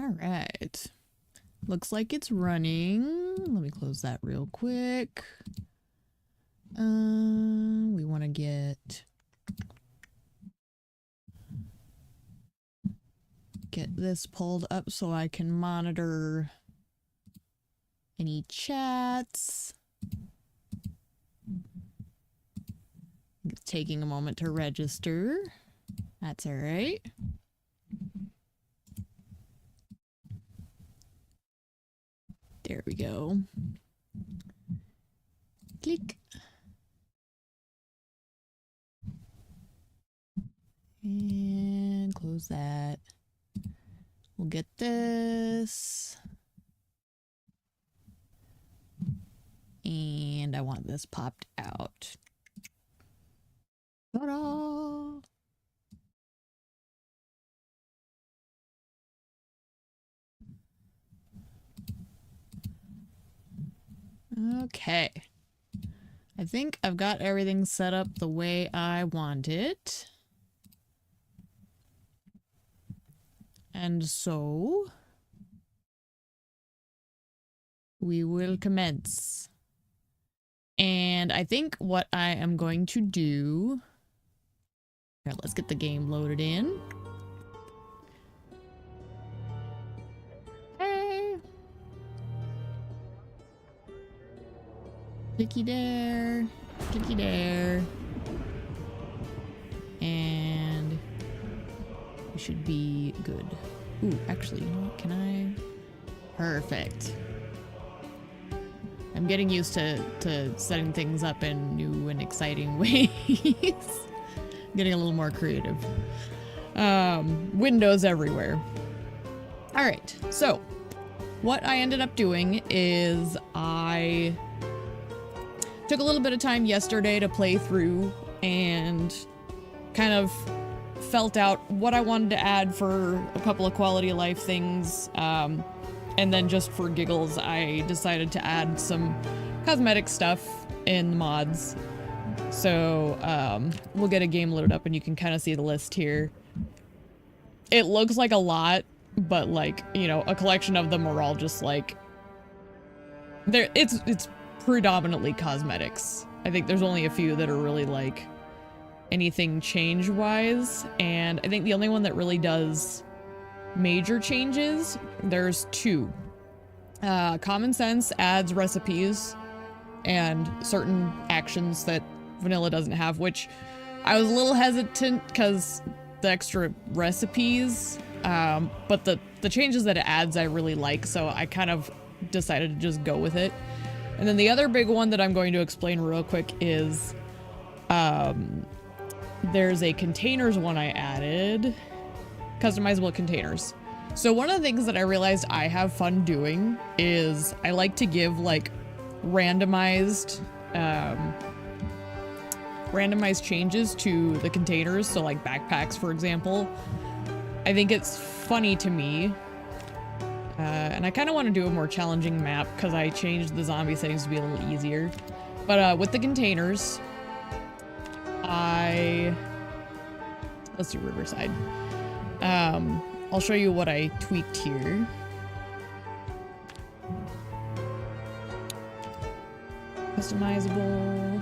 All right. Looks like it's running. Let me close that real quick. We want to get this pulled up so I can monitor any chats. It's taking a moment to register. That's all right. There we go. Click. And close that. We'll get this. And I want this popped out. Ta-da! Okay. I think I've got everything set up the way I want it. And so we will commence. And I think what I am going to do... All right, let's get the game loaded in. Hey! Clicky there. Clicky there. And we should be good. Ooh, actually, you know what? Can I? Perfect. I'm getting used to setting things up in new and exciting ways. Getting a little more creative. Windows everywhere. All right, so what I ended up doing is I took a little bit of time yesterday to play through and kind of felt out what I wanted to add for a couple of quality of life things. And then just for giggles, I decided to add some cosmetic stuff in the mods. So we'll get a game loaded up and you can kind of see the list here. It looks like a lot, but like, you know, a collection of them are all just like, it's predominantly cosmetics. I think there's only a few that are really like anything change-wise, and I think the only one that really does major changes, there's two. Common Sense adds recipes and certain actions that vanilla doesn't have, which I was a little hesitant because the extra recipes, but the changes that it adds I really like, so I kind of decided to just go with it. And then the other big one that I'm going to explain real quick is there's a containers one I added. Customizable containers. So one of the things that I realized I have fun doing is I like to give like randomized changes to the containers. So like backpacks, for example. I think it's funny to me. And I kind of want to do a more challenging map because I changed the zombie settings to be a little easier. But with the containers, let's do Riverside. I'll show you what I tweaked here. Customizable.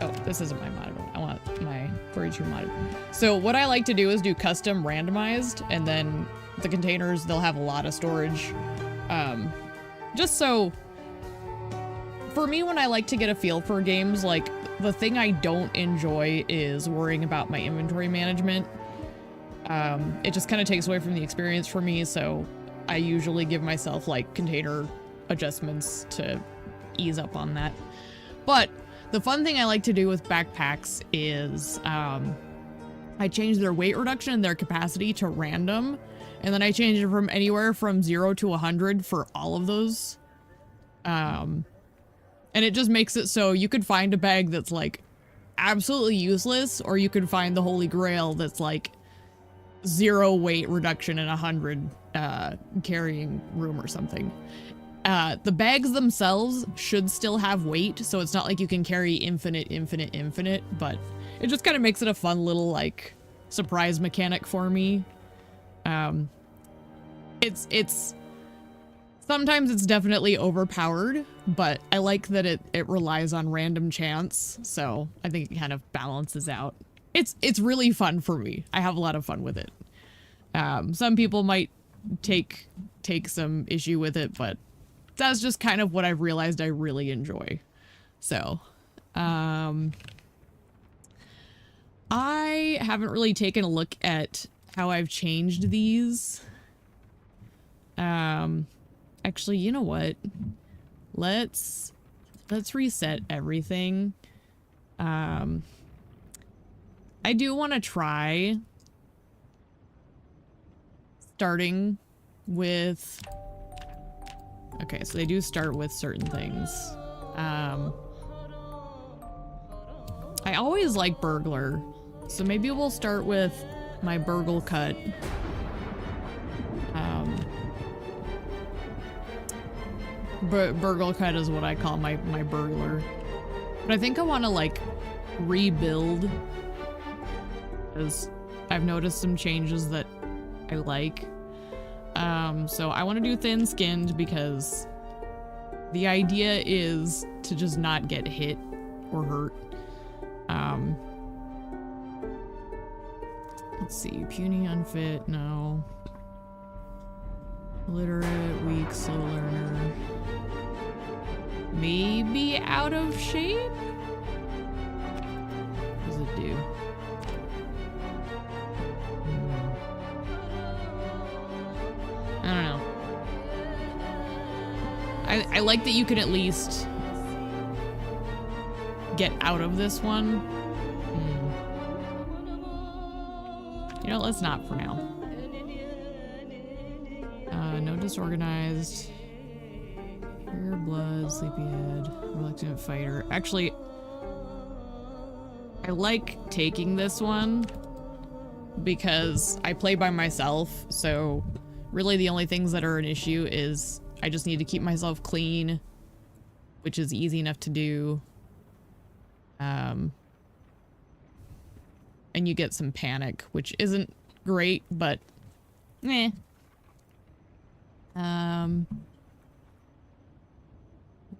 Oh, this isn't my mod. I want my 42 mod. So what I like to do is do custom randomized, and then the containers, they'll have a lot of storage. Just so, for me, when I like to get a feel for games, like, the thing I don't enjoy is worrying about my inventory management. It just kind of takes away from the experience for me, so I usually give myself like container adjustments to ease up on that. But the fun thing I like to do with backpacks is I change their weight reduction and their capacity to random, and then I change it from anywhere from 0 to 100 for all of those. And it just makes it so you could find a bag that's like absolutely useless, or you could find the holy grail that's like 0 weight reduction and 100 carrying room or something. The bags themselves should still have weight, so it's not like you can carry infinite, but it just kind of makes it a fun little like surprise mechanic for me. it's sometimes it's definitely overpowered, but I like that it relies on random chance, so I think it kind of balances out. It's really fun for me. I have a lot of fun with it. Some people might take some issue with it, but that's just kind of what I've realized I really enjoy. So, I haven't really taken a look at how I've changed these. Actually, you know what? Let's reset everything. I do want to try starting with... Okay, so they do start with certain things. I always like burglar, so maybe we'll start with my burgle cut. Burgle cut is what I call my burglar. But I think I want to like rebuild, because I've noticed some changes that I like. So I want to do thin-skinned because the idea is to just not get hit or hurt. Let's see, puny, unfit, no. Illiterate, weak, slow learner. Maybe out of shape? What does it do? I don't know. I like that you can at least get out of this one. You know, let's not for now. No disorganized. Pure blood, sleepyhead, reluctant fighter. Actually, I like taking this one because I play by myself, so really the only things that are an issue is I just need to keep myself clean, which is easy enough to do. And you get some panic, which isn't great, but meh.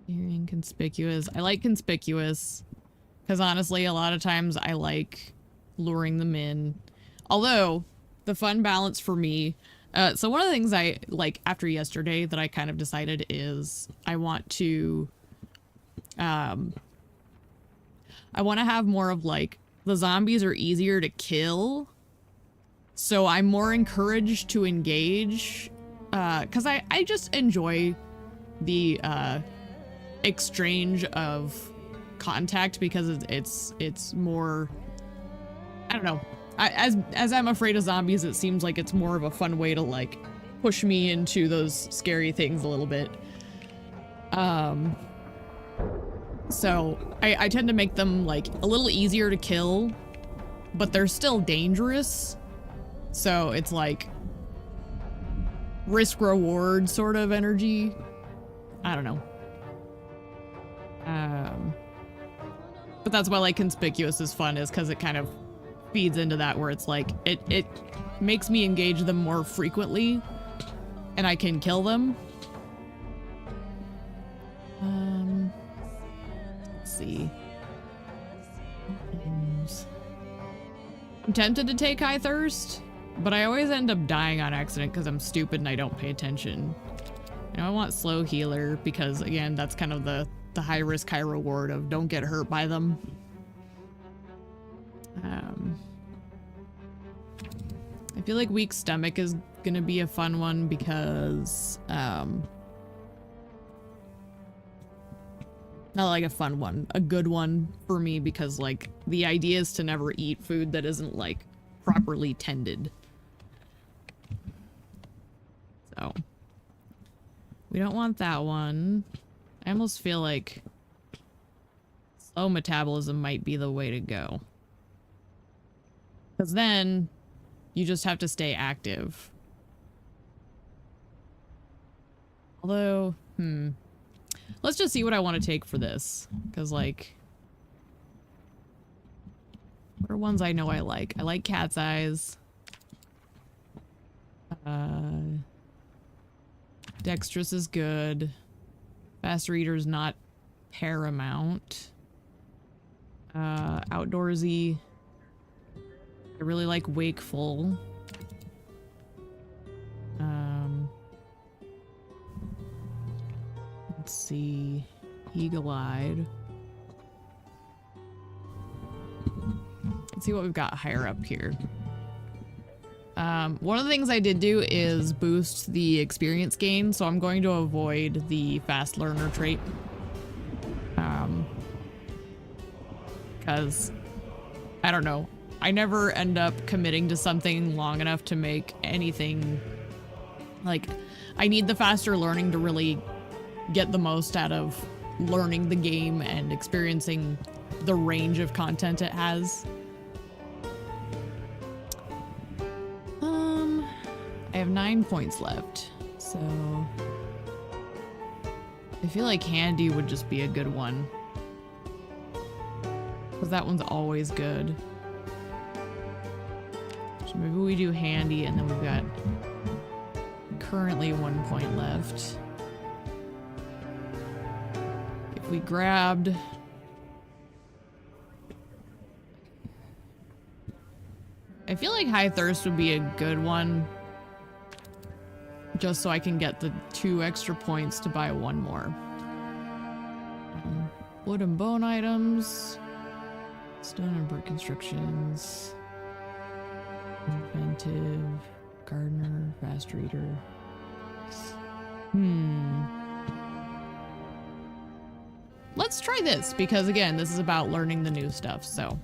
You're inconspicuous. I like conspicuous because honestly, a lot of times I like luring them in. Although the fun balance for me, so one of the things I like after yesterday that I kind of decided is I want to have more of like, the zombies are easier to kill, so I'm more encouraged to engage, because I just enjoy the exchange of contact because it's more, I don't know, as I'm afraid of zombies, it seems like it's more of a fun way to like push me into those scary things a little bit. So I tend to make them like a little easier to kill, but they're still dangerous. So it's like risk reward sort of energy. I don't know. But that's why like conspicuous is fun, is because it kind of feeds into that, where it's like it makes me engage them more frequently and I can kill them. See. I'm tempted to take High Thirst, but I always end up dying on accident because I'm stupid and I don't pay attention. You know, I want Slow Healer because, again, that's kind of the high risk, high reward of don't get hurt by them. I feel like Weak Stomach is gonna be a fun one because, not like a fun one, a good one for me, because like the idea is to never eat food that isn't like properly tended. So we don't want that one. I almost feel like slow metabolism might be the way to go, because then you just have to stay active. Although, let's just see what I want to take for this, because like, what are ones I know I like? I like Cat's Eyes. Dexterous is good. Fast reader's not paramount. Outdoorsy. I really like wakeful. Let's see. Eagle-eyed. Let's see what we've got higher up here. One of the things I did do is boost the experience gain, so I'm going to avoid the fast learner trait. Because, I don't know, I never end up committing to something long enough to make anything, like, I need the faster learning to really get the most out of learning the game and experiencing the range of content it has. I have 9 points left, so I feel like handy would just be a good one, because that one's always good. So maybe we do handy, and then we've got currently 1 point left. If we grabbed I feel like high thirst would be a good one, just so I can get the 2 extra points to buy 1 more. Wood and bone items, stone and brick constructions, inventive, gardener, fast reader. Let's try this, because again, this is about learning the new stuff, so.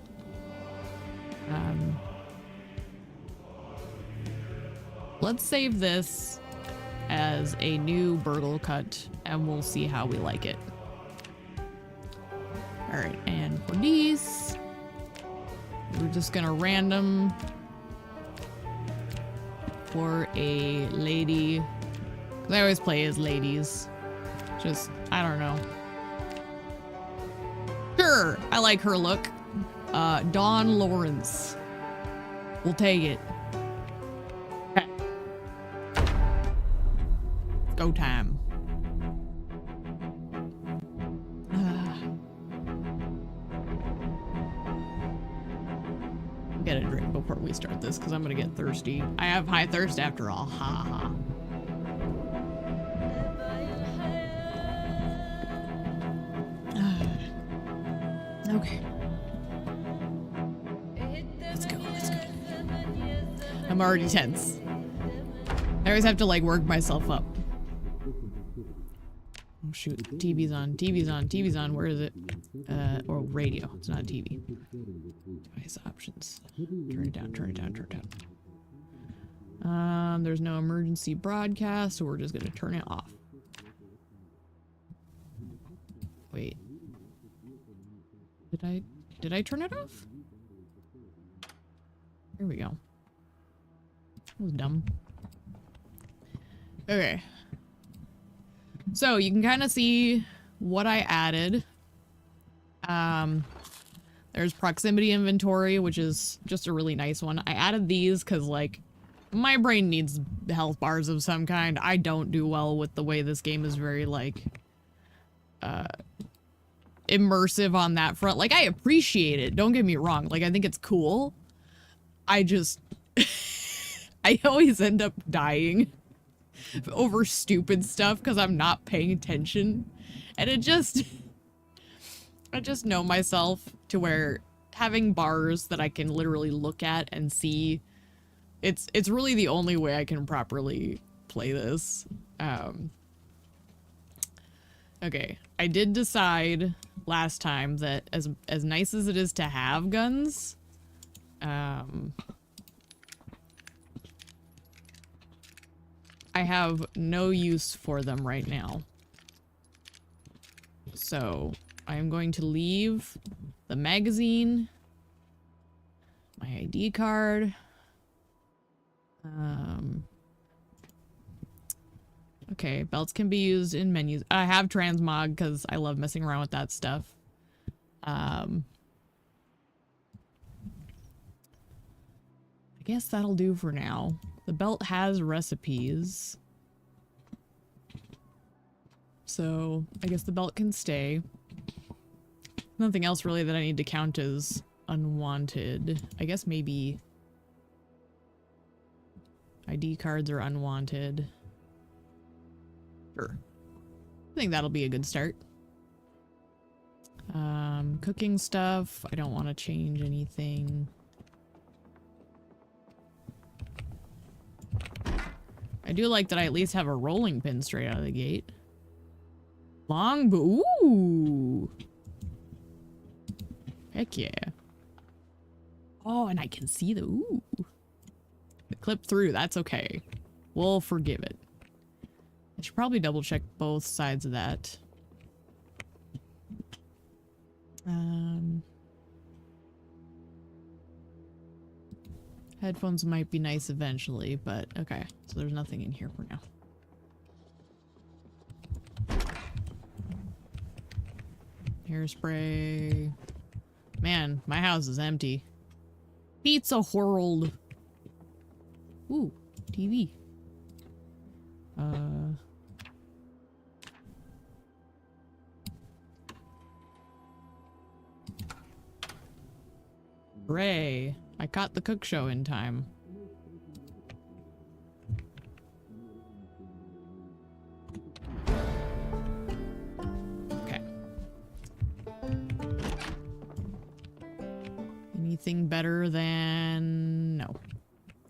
Let's save this as a new burgle cut, and we'll see how we like it. All right, and for these, we're just gonna random for a lady. 'Cause I always play as ladies. Just, I don't know. Sure, I like her look. Dawn Lawrence. We'll take it. Go time. Get a drink before we start this, because I'm gonna get thirsty. I have high thirst after all. Ha ha. Okay. Let's go, let's go. I'm already tense. I always have to like work myself up. Oh shoot, TV's on, TV's on, TV's on, where is it? Or radio, it's not TV. Device options. Turn it down, turn it down, turn it down. There's no emergency broadcast, so we're just gonna turn it off. Wait. Did I turn it off? Here we go. That was dumb. Okay. So you can kind of see what I added. There's proximity inventory, which is just a really nice one. I added these because, like, my brain needs health bars of some kind. I don't do well with the way this game is very, like, immersive on that front. Like, I appreciate it. Don't get me wrong. Like, I think it's cool. I just... I always end up dying over stupid stuff because I'm not paying attention. And it just... I just know myself to where having bars that I can literally look at and see, it's really the only way I can properly play this. Okay, I did decide last time that as nice as it is to have guns, I have no use for them right now. So I am going to leave the magazine, my ID card, okay, belts can be used in menus. I have transmog because I love messing around with that stuff. I guess that'll do for now. The belt has recipes. So I guess the belt can stay. Nothing else really that I need to count as unwanted. I guess maybe ID cards are unwanted. Sure. I think that'll be a good start. Cooking stuff. I don't want to change anything. I do like that I at least have a rolling pin straight out of the gate. Longbow. Ooh. Heck yeah. Oh, and I can see the ooh. The clip through. That's okay. We'll forgive it. I should probably double check both sides of that. Headphones might be nice eventually, but okay. So there's nothing in here for now. Hairspray. Man, my house is empty. Pizza world. Ooh, TV. Hooray. I caught the cook show in time. Okay. Anything better than... No.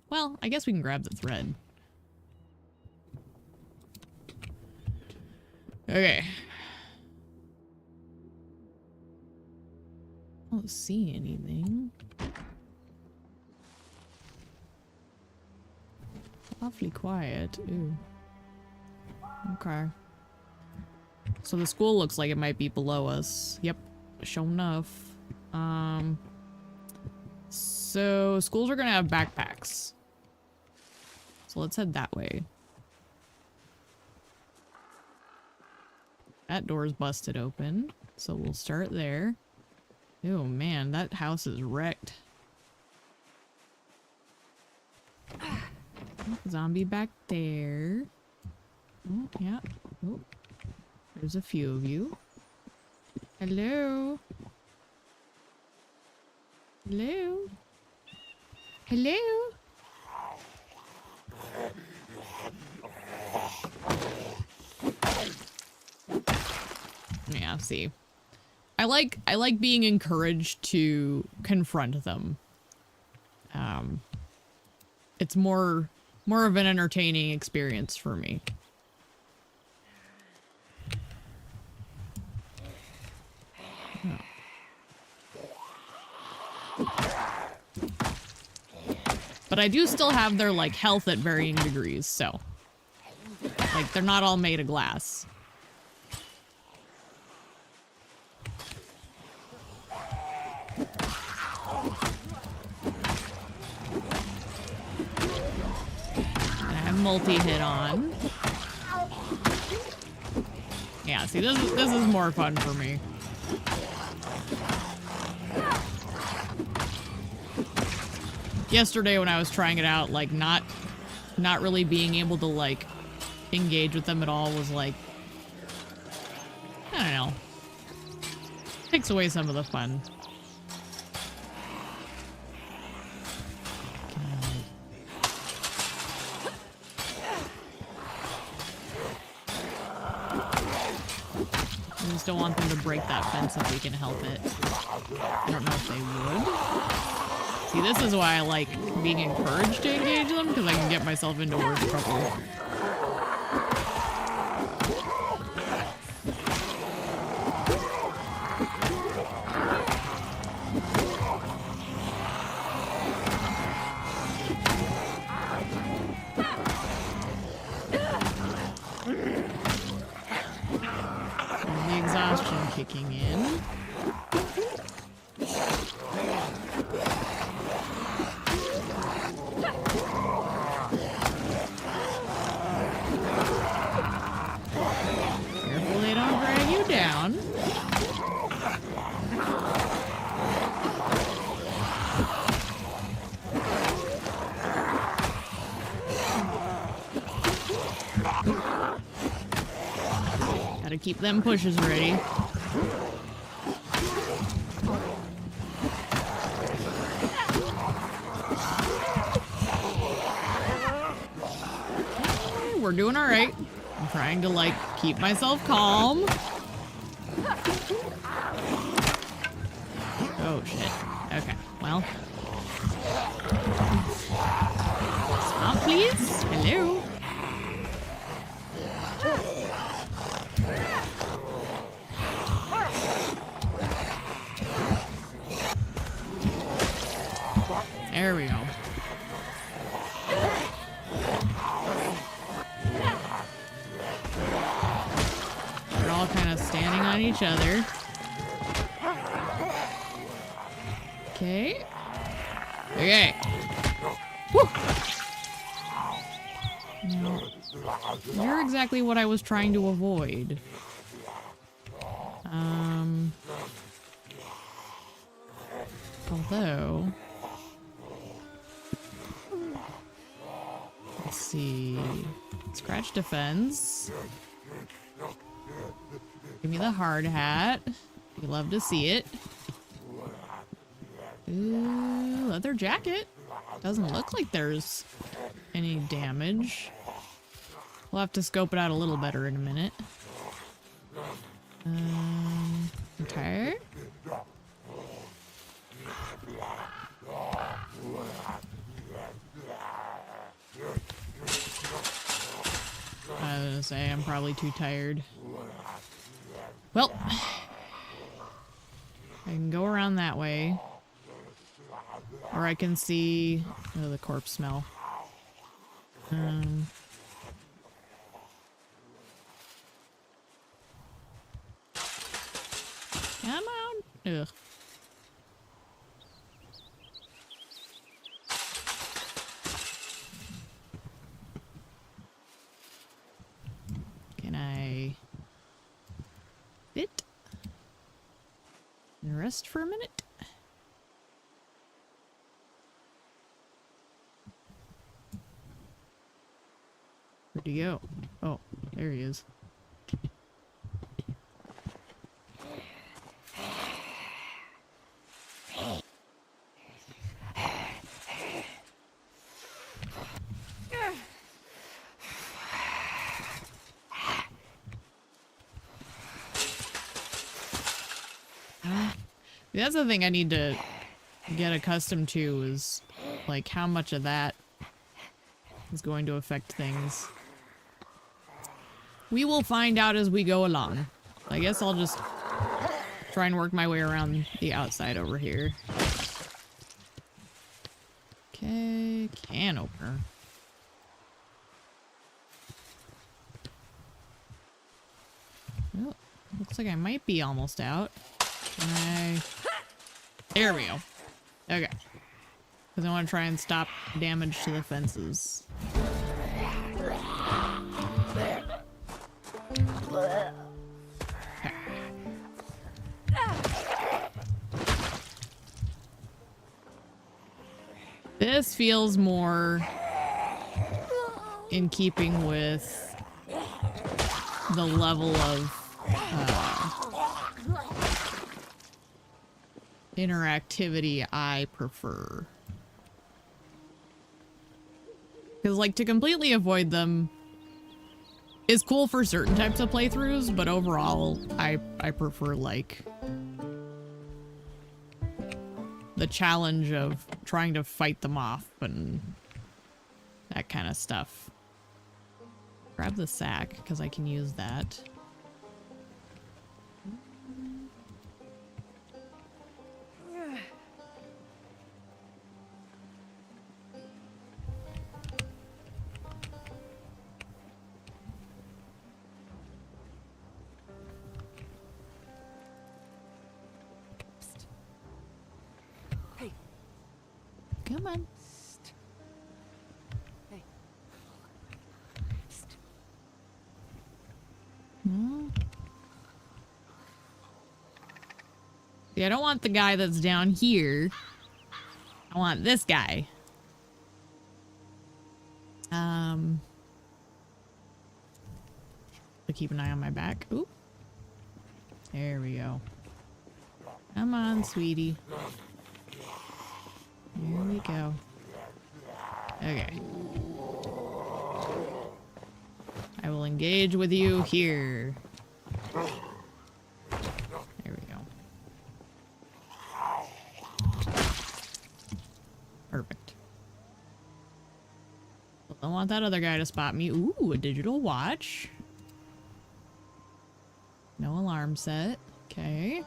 Well, I guess we can grab the thread. Okay. I don't see anything. Awfully quiet. Ooh. Okay. So the school looks like it might be below us. Yep. Sure enough. So schools are gonna have backpacks. So let's head that way. That door's busted open. So we'll start there. Oh man, that house is wrecked. Zombie back there. Oh, yeah. Oh. There's a few of you. Hello? Hello? Hello? Yeah, see. I like being encouraged to confront them. It's more of an entertaining experience for me. But I do still have their, like, health at varying degrees, so. Like, they're not all made of glass. And I have multi-hit on. Yeah, see, this is more fun for me. Yesterday when I was trying it out, like, not really being able to, like, engage with them at all was, like, I don't know. Takes away some of the fun. I just don't want them to break that fence if we can help it. I don't know if they would. See, this is why I like being encouraged to engage them, because I can get myself into worse trouble. And the exhaustion kicking in. Gotta keep them pushes ready. We're doing all right. I'm trying to, like, keep myself calm. Oh, shit. Okay, well. Stop, please. Hello. There we go. They're all kind of standing on each other. Okay. Okay. Woo! Now, you're exactly what I was trying to avoid. Although... Let's see... Scratch defense. Give me the hard hat. You love to see it. Ooh, leather jacket. Doesn't look like there's any damage. We'll have to scope it out a little better in a minute. Okay. I was gonna say, I'm probably too tired. Well, I can go around that way. Or I can see... Oh, the corpse smell. Come on! Ugh. Can I... sit? And rest for a minute? Where'd he go? Oh, there he is. That's the thing I need to get accustomed to is, like, how much of that is going to affect things. We will find out as we go along. I guess I'll just try and work my way around the outside over here. Okay, can opener. Well, looks like I might be almost out. Can I... There we go. Okay. Because I want to try and stop damage to the fences. Okay. This feels more in keeping with the level of interactivity I prefer. Because, like, to completely avoid them is cool for certain types of playthroughs, but overall, I prefer, like, the challenge of trying to fight them off and that kind of stuff. Grab the sack, because I can use that. Come on. Hey. Hmm. See, I don't want the guy that's down here. I want this guy. To keep an eye on my back. Ooh, There we go. Come on, sweetie. Here we go. Okay. I will engage with you here. There we go. Perfect. I don't want that other guy to spot me. Ooh, a digital watch. No alarm set. Okay.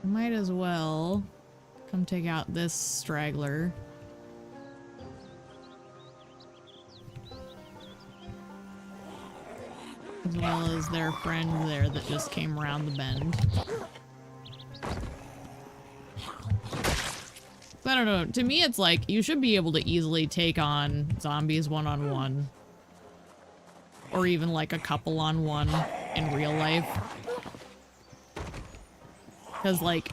Might as well come take out this straggler. As well as their friend there that just came around the bend. I don't know. To me, it's like you should be able to easily take on zombies one-on-one. Or even like a couple on one in real life. Because, like,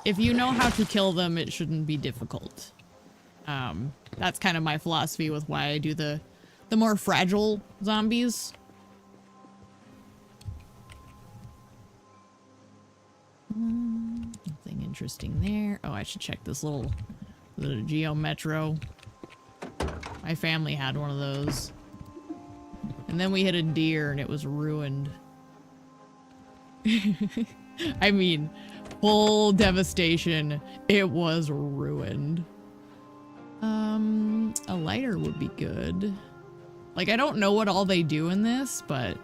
if you know how to kill them, it shouldn't be difficult. That's kind of my philosophy with why I do the more fragile zombies. Nothing interesting there. Oh, I should check this little Geo Metro. My family had one of those. And then we hit a deer and it was ruined. I mean, full devastation. It was ruined. A lighter would be good. Like, I don't know what all they do in this, but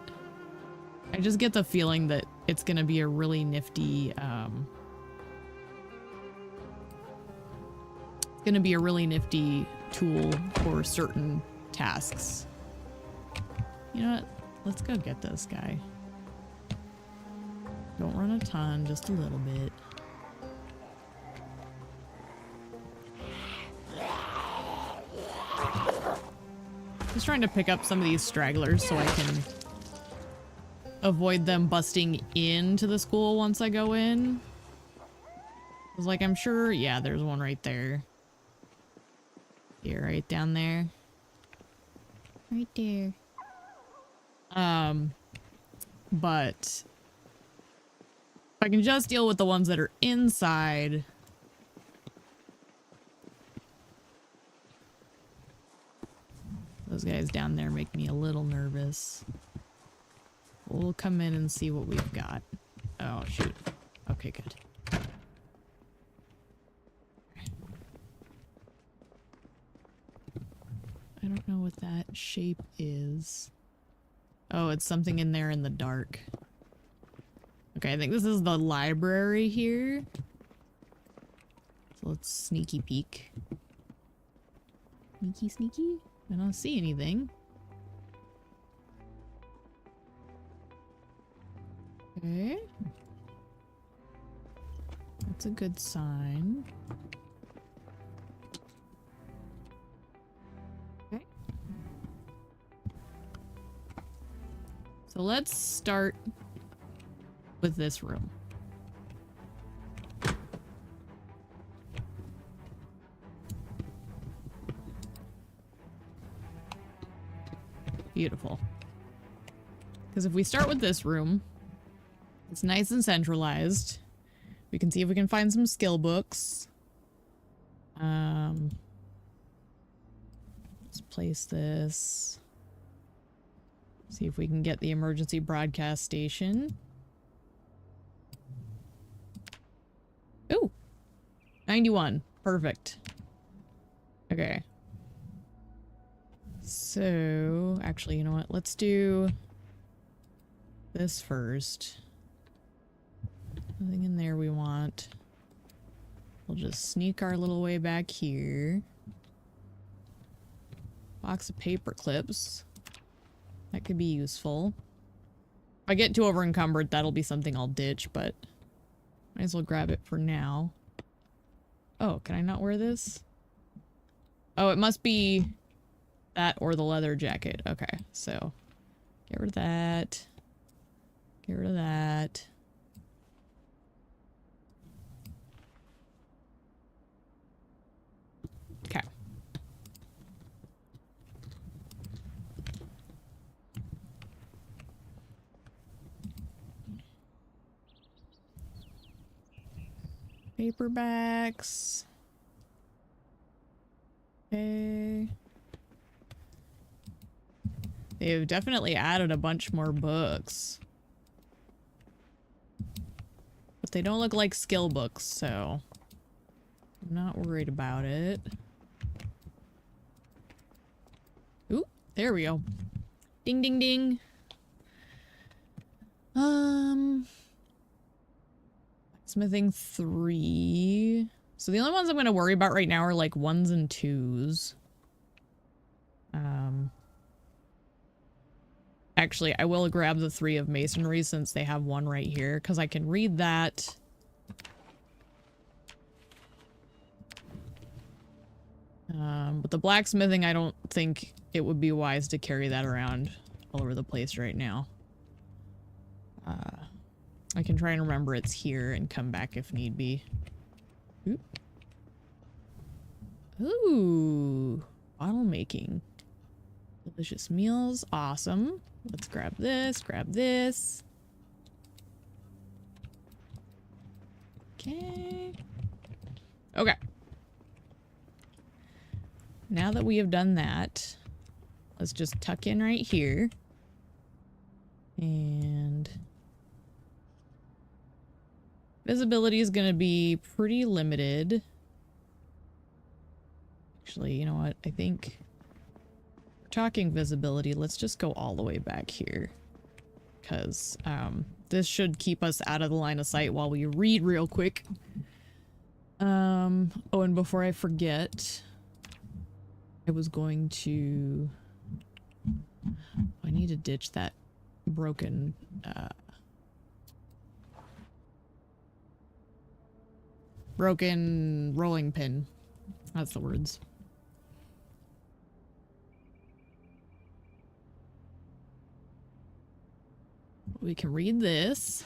I just get the feeling that it's gonna be a really nifty, it's gonna be a really nifty tool for certain tasks. You know what? Let's go get this guy. Don't run a ton, just a little bit. Just trying to pick up some of these stragglers so I can avoid them busting into the school once I go in. I was like, I'm sure, yeah, there's one right there. Here, right down there. Right there. But if I can just deal with the ones that are inside. Those guys down there make me a little nervous. We'll come in and see what we've got. Oh, shoot. Okay, good. I don't know what that shape is. Oh, it's something in there in the dark. Okay, I think this is the library here. So let's sneaky peek. Sneaky, sneaky? I don't see anything. Okay. That's a good sign. Okay. So let's start with this room. Beautiful. Because if we start with this room, it's nice and centralized. We can see if we can find some skill books. Let's place this. See if we can get the emergency broadcast station. Ooh, 91. Perfect. Okay. So, actually, you know what? Let's do this first. Nothing in there we want. We'll just sneak our little way back here. Box of paper clips. That could be useful. If I get too over encumbered, that'll be something I'll ditch, but might as well grab it for now. Oh, can I not wear this? Oh, it must be that or the leather jacket. Okay, so get rid of that. Get rid of that. Okay. Paperbacks. Okay. They've definitely added a bunch more books. But they don't look like skill books, so I'm not worried about it. Ooh, there we go. Ding, ding, ding. Smithing 3. So the only ones I'm going to worry about right now are like 1s and 2s. Actually, I will grab the 3 of masonry since they have 1 right here, because I can read that. But the blacksmithing, I don't think it would be wise to carry that around all over the place right now. I can try and remember it's here and come back if need be. Ooh. Ooh, bottle making. Delicious meals, awesome. Let's grab this, grab this. Okay. Okay. Now that we have done that, let's just tuck in right here. And visibility is going to be pretty limited. Actually, you know what? I think we're talking visibility. Let's just go all the way back here. Because this should keep us out of the line of sight while we read real quick. Oh, and before I forget, I was going to... I need to ditch that broken... broken rolling pin. That's the words. We can read this.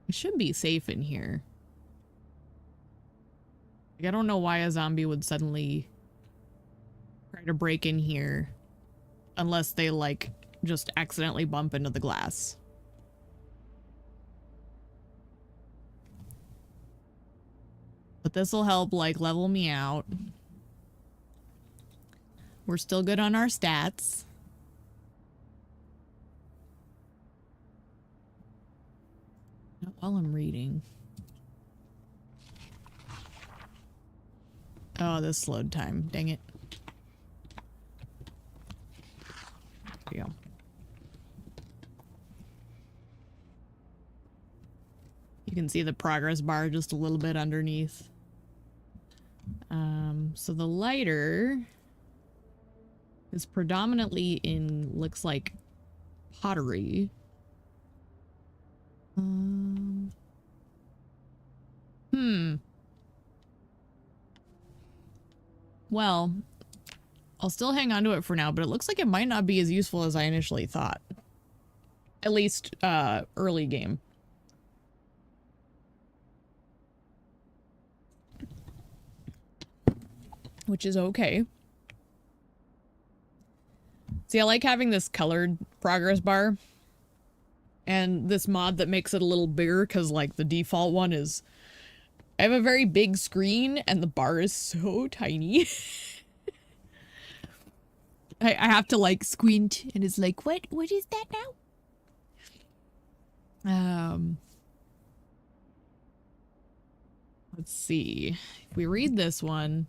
It should be safe in here. Like, I don't know why a zombie would suddenly try to break in here unless they, like, just accidentally bump into the glass. But this will help, like, level me out. We're still good on our stats. Not while I'm reading. Oh, this slowed time. Dang it. There we go. You can see the progress bar just a little bit underneath. So the lighter is predominantly in, looks like, pottery. Well, I'll still hang on to it for now, but it looks like it might not be as useful as I initially thought. At least, early game. Which is okay. See, I like having this colored progress bar. And this mod that makes it a little bigger, because, like, the default one is... I have a very big screen, and the bar is so tiny. I have to, like, squint, and it's like, what is that now? Let's see. If we read this one,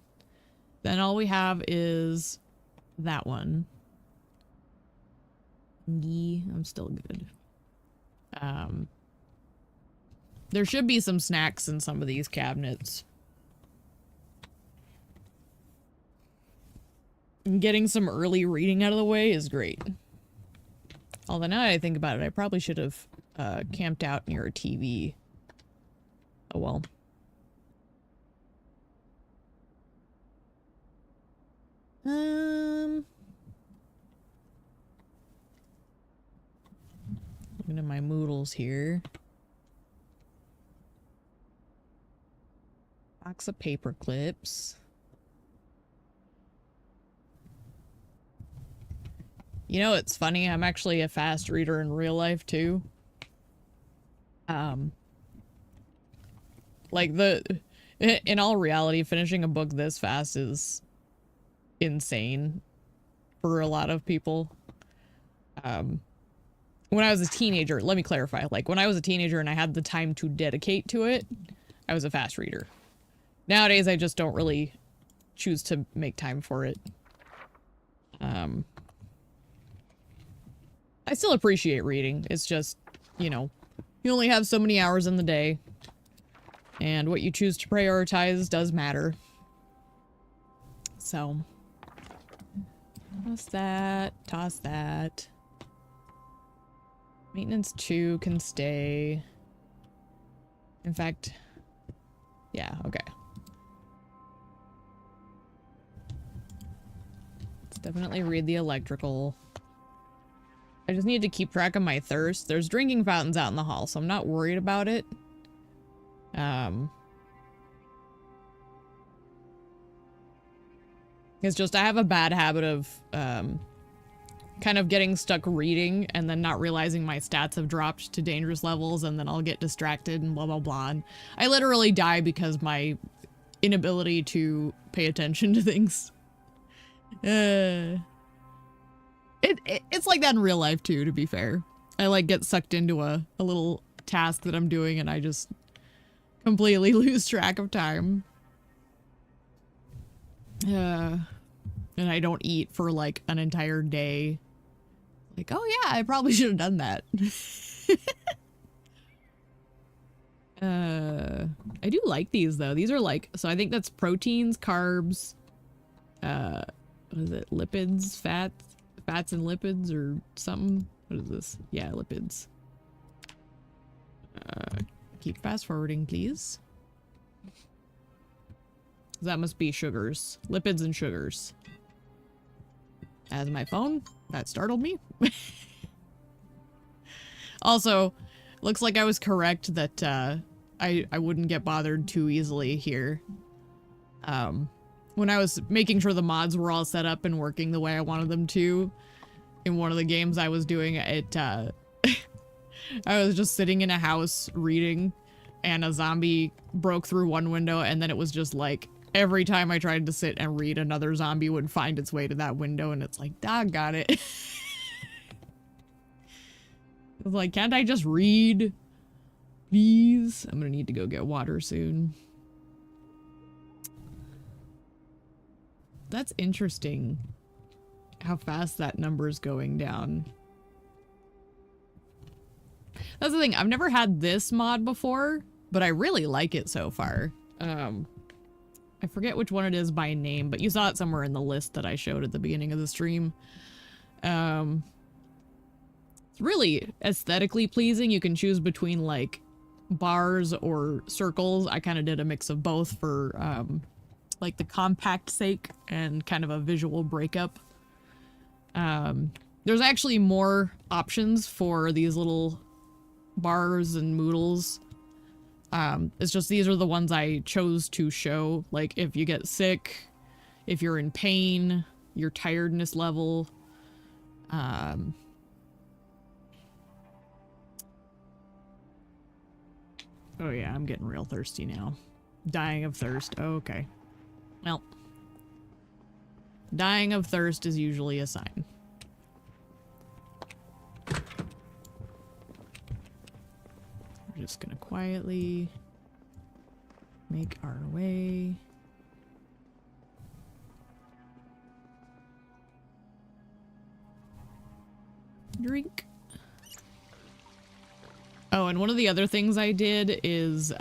then all we have is that one. Yeah, I'm still good. There should be some snacks in some of these cabinets. And getting some early reading out of the way is great. Although now that I think about it, I probably should have camped out near a TV. Oh well. Looking at my Moodles here. Box of paper clips. You know, it's funny. I'm actually a fast reader in real life too. Like in all reality, finishing a book this fast is insane for a lot of people. When I was a teenager, let me clarify, like when I was a teenager and I had the time to dedicate to it, I was a fast reader. Nowadays, I just don't really choose to make time for it. I still appreciate reading. It's just, you know, you only have so many hours in the day, and what you choose to prioritize does matter. So, toss that, toss that. Maintenance 2 can stay. In fact, yeah, okay. Let's definitely read the electrical. I just need to keep track of my thirst. There's drinking fountains out in the hall, so I'm not worried about it. It's just I have a bad habit of kind of getting stuck reading and then not realizing my stats have dropped to dangerous levels, and then I'll get distracted and blah blah blah. And I literally die because my inability to pay attention to things. It's like that in real life too, to be fair. I like get sucked into a little task that I'm doing and I just completely lose track of time. And I don't eat for like an entire day. Like, oh yeah, I probably should have done that. I do like these though. These are like, so I think that's proteins, carbs, what is it? Lipids, fats and lipids or something. What is this? Yeah, lipids. Keep fast forwarding, please. That must be sugars. Lipids and sugars. As my phone, that startled me. Also, looks like I was correct that I wouldn't get bothered too easily here. When I was making sure the mods were all set up and working the way I wanted them to, in one of the games I was doing, it I was just sitting in a house reading, and a zombie broke through one window, and then it was just like, every time I tried to sit and read, another zombie would find its way to that window, and it's like, doggone it. I was like, can't I just read? Please? I'm gonna need to go get water soon. That's interesting how fast that number's going down. That's the thing, I've never had this mod before, but I really like it so far. I forget which one it is by name, but you saw it somewhere in the list that I showed at the beginning of the stream. It's really aesthetically pleasing. You can choose between like bars or circles. I kind of did a mix of both for like the compact sake and kind of a visual breakup. There's actually more options for these little bars and moodles. It's just these are the ones I chose to show. Like if you get sick, if you're in pain, your tiredness level. Oh yeah, I'm getting real thirsty now. Dying of thirst. Oh, okay. Well, dying of thirst is usually a sign. We're just gonna quietly make our way. Drink. Oh, and one of the other things I did is,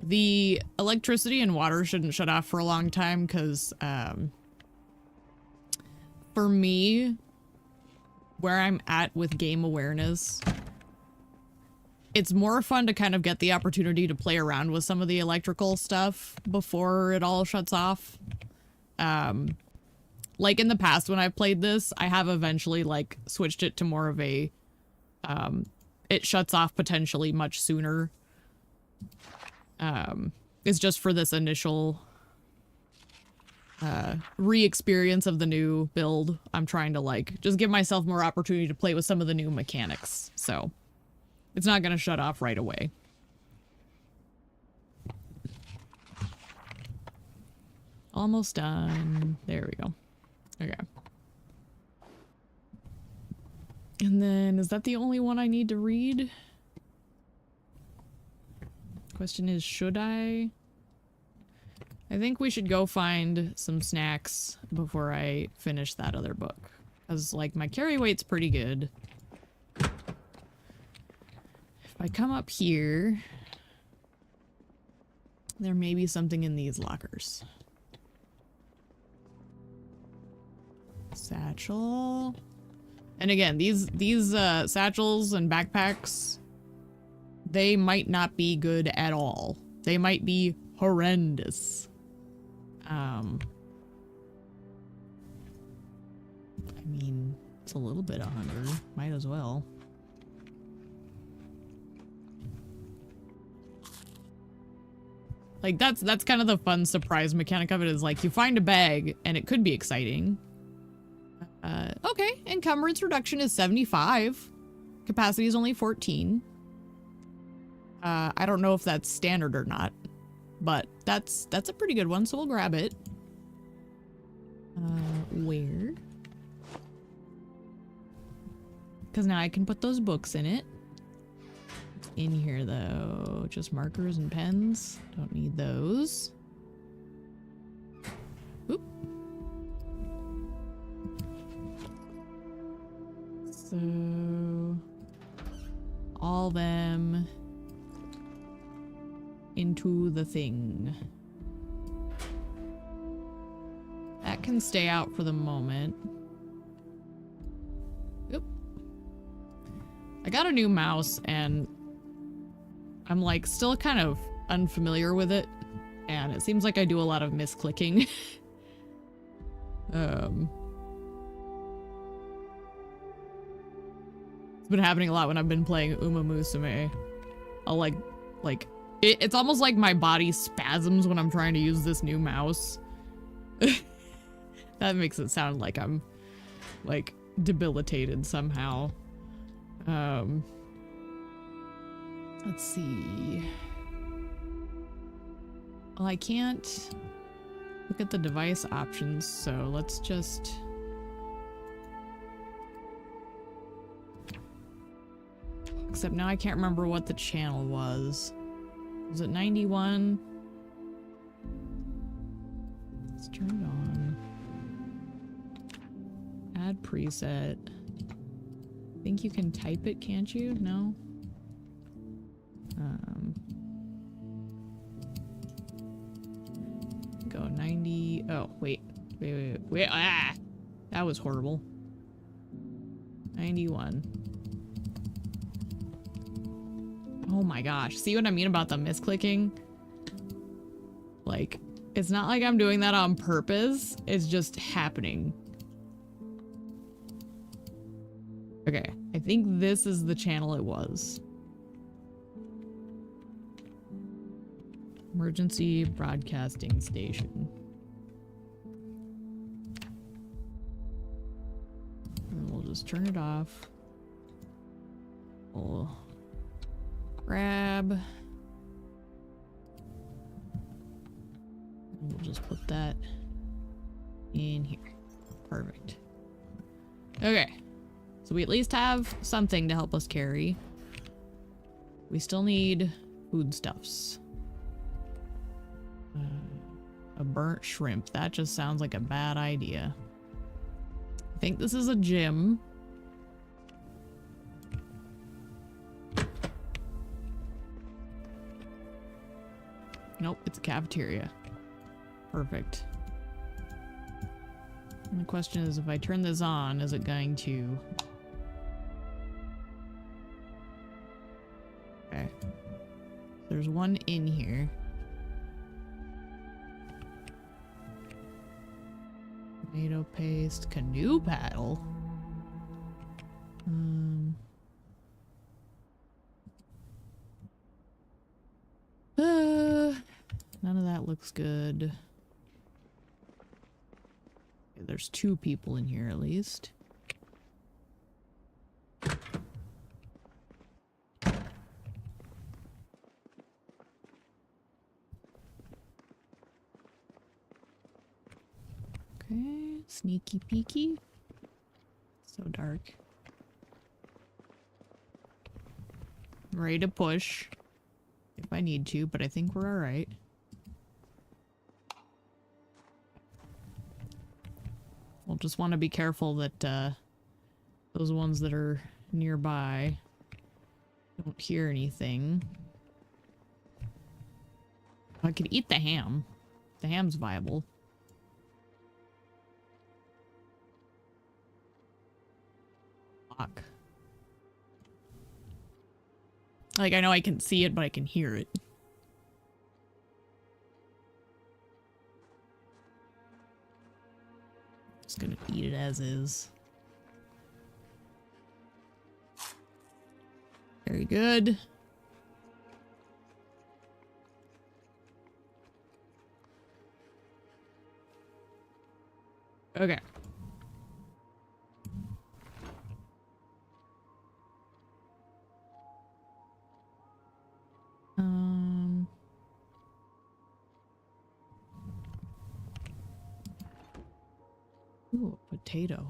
the electricity and water shouldn't shut off for a long time, because, for me, where I'm at with game awareness, it's more fun to kind of get the opportunity to play around with some of the electrical stuff before it all shuts off. Like in the past when I've played this, I have eventually like switched it to more of a, it shuts off potentially much sooner. It's just for this initial re-experience of the new build. I'm trying to like just give myself more opportunity to play with some of the new mechanics. So it's not gonna shut off right away. Almost done. There we go. Okay. And then is that the only one I need to read? Question is, should I? I think we should go find some snacks before I finish that other book. Because, like, my carry weight's pretty good. If I come up here, there may be something in these lockers. Satchel. And again, these satchels and backpacks, they might not be good at all. They might be horrendous. I mean, it's a little bit of hunger. Might as well. Like, that's kind of the fun surprise mechanic of it, is like, you find a bag, and it could be exciting. Okay, encumbrance reduction is 75. Capacity is only 14. I don't know if that's standard or not, but that's a pretty good one, so we'll grab it. Where? Because now I can put those books in it. What's in here, though? Just markers and pens. Don't need those. Oop. So all them into the thing. That can stay out for the moment. Oop. I got a new mouse and I'm like still kind of unfamiliar with it, and it seems like I do a lot of misclicking. It's been happening a lot when I've been playing Uma Musume. I'll it's almost like my body spasms when I'm trying to use this new mouse. That makes it sound like I'm like debilitated somehow. Let's see. Well, I can't look at the device options, so let's just... Except now I can't remember what the channel was. Was it 91? Let's turn it on. Add preset. I think you can type it, can't you? No? Go 90. Oh, wait. Wait. Ah! That was horrible. 91. Oh my gosh. See what I mean about the misclicking? Like, it's not like I'm doing that on purpose. It's just happening. Okay. I think this is the channel it was. Emergency broadcasting station. And we'll just turn it off. We'll grab. And we'll just put that in here. Perfect. Okay. So we at least have something to help us carry. We still need foodstuffs. A burnt shrimp. That just sounds like a bad idea. I think this is a gym. Nope, it's a cafeteria. Perfect. And the question is, if I turn this on, is it going to... Okay. There's one in here. Tomato paste, canoe paddle. None of that looks good. there's 2 people in here at least. Okay, sneaky peeky. So dark. I'm ready to push if I need to, but I think we're alright. We'll just want to be careful that those ones that are nearby don't hear anything. I could eat the ham. The ham's viable. Fuck. Like, I know I can see it, but I can hear it. Just gonna eat it as is. Very good. Okay. Ooh, a potato.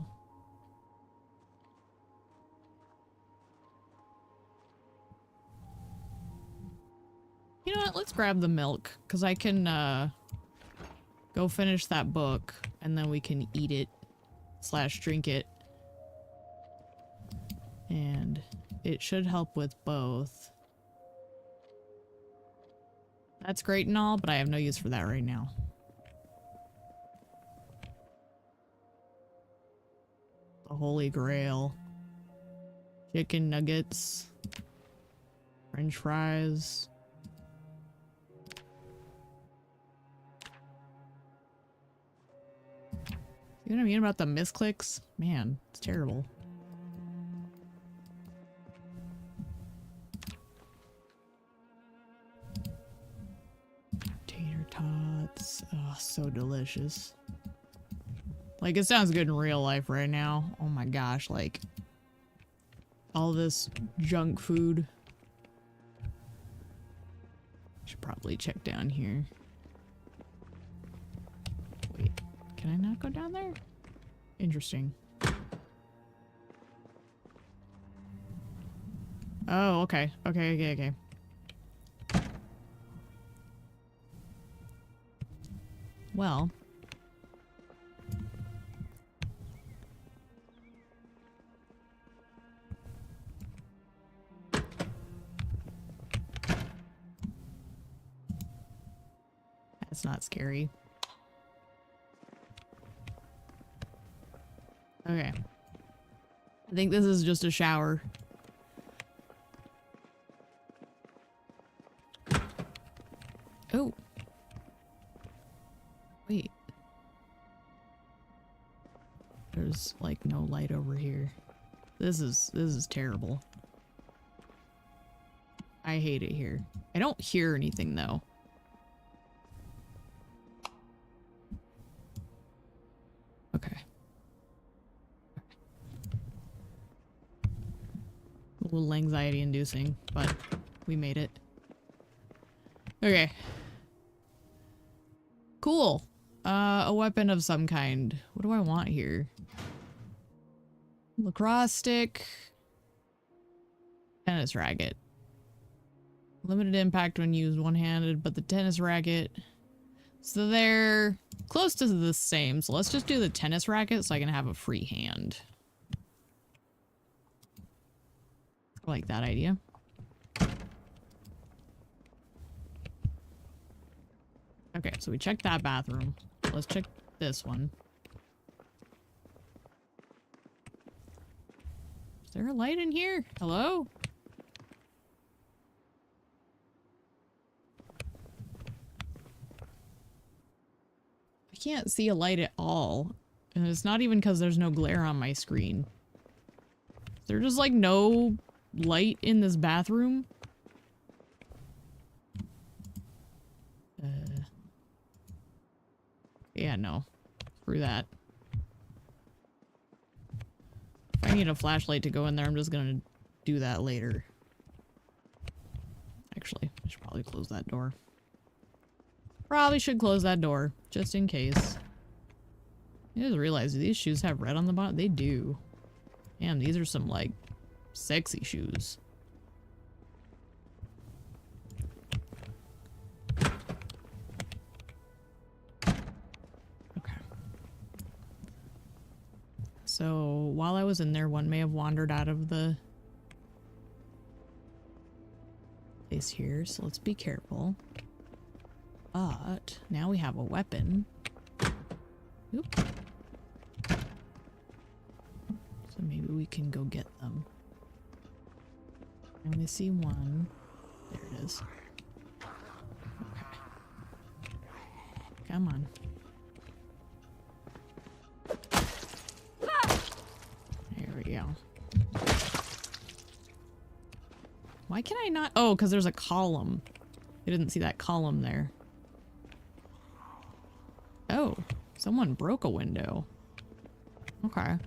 You know what? Let's grab the milk, because I can go finish that book, and then we can eat it / drink it. And it should help with both. That's great and all, but I have no use for that right now. The Holy Grail. Chicken nuggets. French fries. You know what I mean about the misclicks? Man, it's terrible. Tater tots. Oh, so delicious. Like, it sounds good in real life right now. Oh my gosh, like, all this junk food. Should probably check down here. Wait, can I not go down there? Interesting. Oh, okay. Okay. Well. That's not scary. Okay. I think this is just a shower. Oh. Wait. There's like no light over here. This is terrible. I hate it here. I don't hear anything though. Okay. A little anxiety inducing, but we made it. Okay. Cool. A weapon of some kind. What do I want here? Lacrosse stick. Tennis racket. Limited impact when used one-handed, but the tennis racket. So they're close to the same. So let's just do the tennis racket so I can have a free hand. I like that idea. Okay, so we checked that bathroom. Let's check this one. Is there a light in here? Hello? I can't see a light at all. And it's not even because there's no glare on my screen. Is there just like no light in this bathroom? Yeah, no. Screw that. I need a flashlight to go in there. I'm just gonna do that later. Actually, I should probably close that door. Probably should close that door, just in case. I just realized these shoes have red on the bottom. They do. Damn, these are some, like, sexy shoes. Okay. So, while I was in there, one may have wandered out of the place here, so let's be careful. But, now we have a weapon. Oop. So maybe we can go get them. I only see one. There it is. Okay. Come on. There we go. Why can I not? Oh, because there's a column. I didn't see that column there. Oh, someone broke a window. Okay.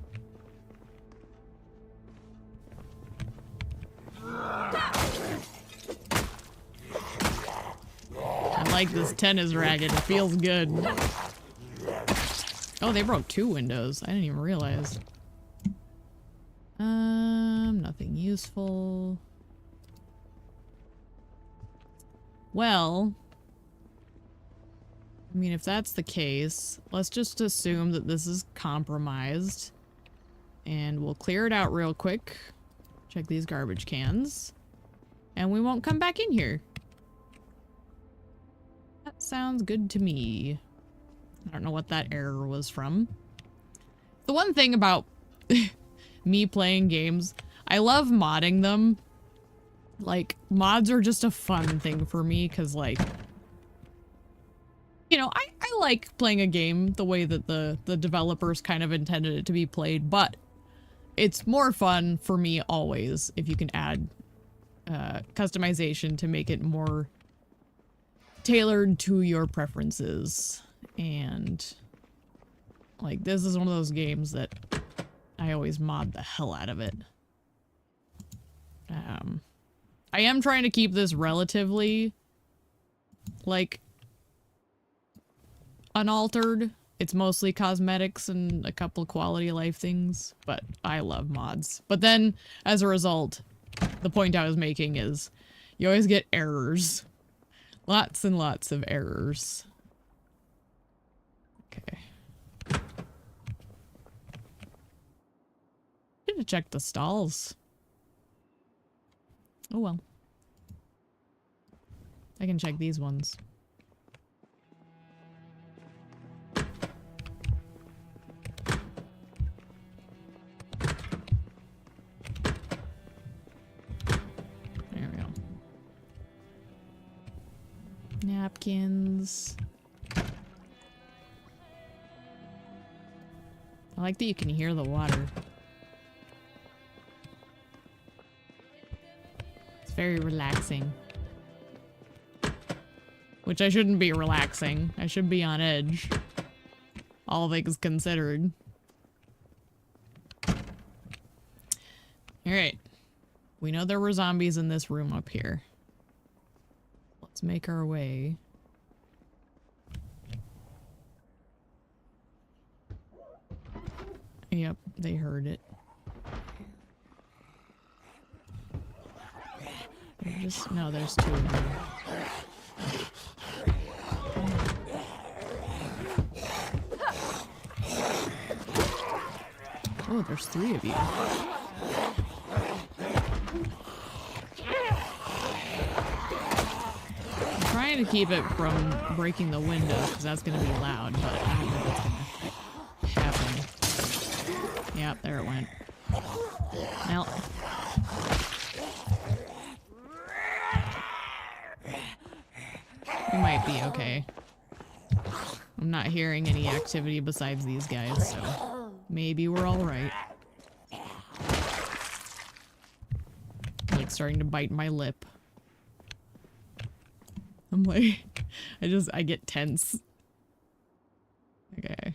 I like this tennis racket. It feels good. Oh, they broke 2 windows. I didn't even realize. Nothing useful. Well, I mean, if that's the case, let's just assume that this is compromised. And we'll clear it out real quick. Check these garbage cans. And we won't come back in here. That sounds good to me. I don't know what that error was from. The one thing about me playing games, I love modding them. Like, mods are just a fun thing for me, because, like, you know, I like playing a game the way that the developers kind of intended it to be played, but it's more fun for me always if you can add customization to make it more tailored to your preferences. And, like, this is one of those games that I always mod the hell out of it. I am trying to keep this relatively, like, unaltered. It's mostly cosmetics and a couple quality of life things, but I love mods. But then, as a result, the point I was making is you always get errors. Lots and lots of errors. Okay. Should have checked the stalls. Oh well. I can check these ones. There we go. Napkins. I like that you can hear the water. It's very relaxing. Which I shouldn't be relaxing. I should be on edge. All things considered. Alright. We know there were zombies in this room up here. Let's make our way. Yep, they heard it. No, there's 2 of them. Oh, there's 3 of you. I'm trying to keep it from breaking the window, because that's going to be loud, but I don't know what's going to happen. Yep, there it went. Well. We might be okay. I'm not hearing any activity besides these guys, so maybe we're alright. Like starting to bite my lip. I'm like, I get tense. Okay.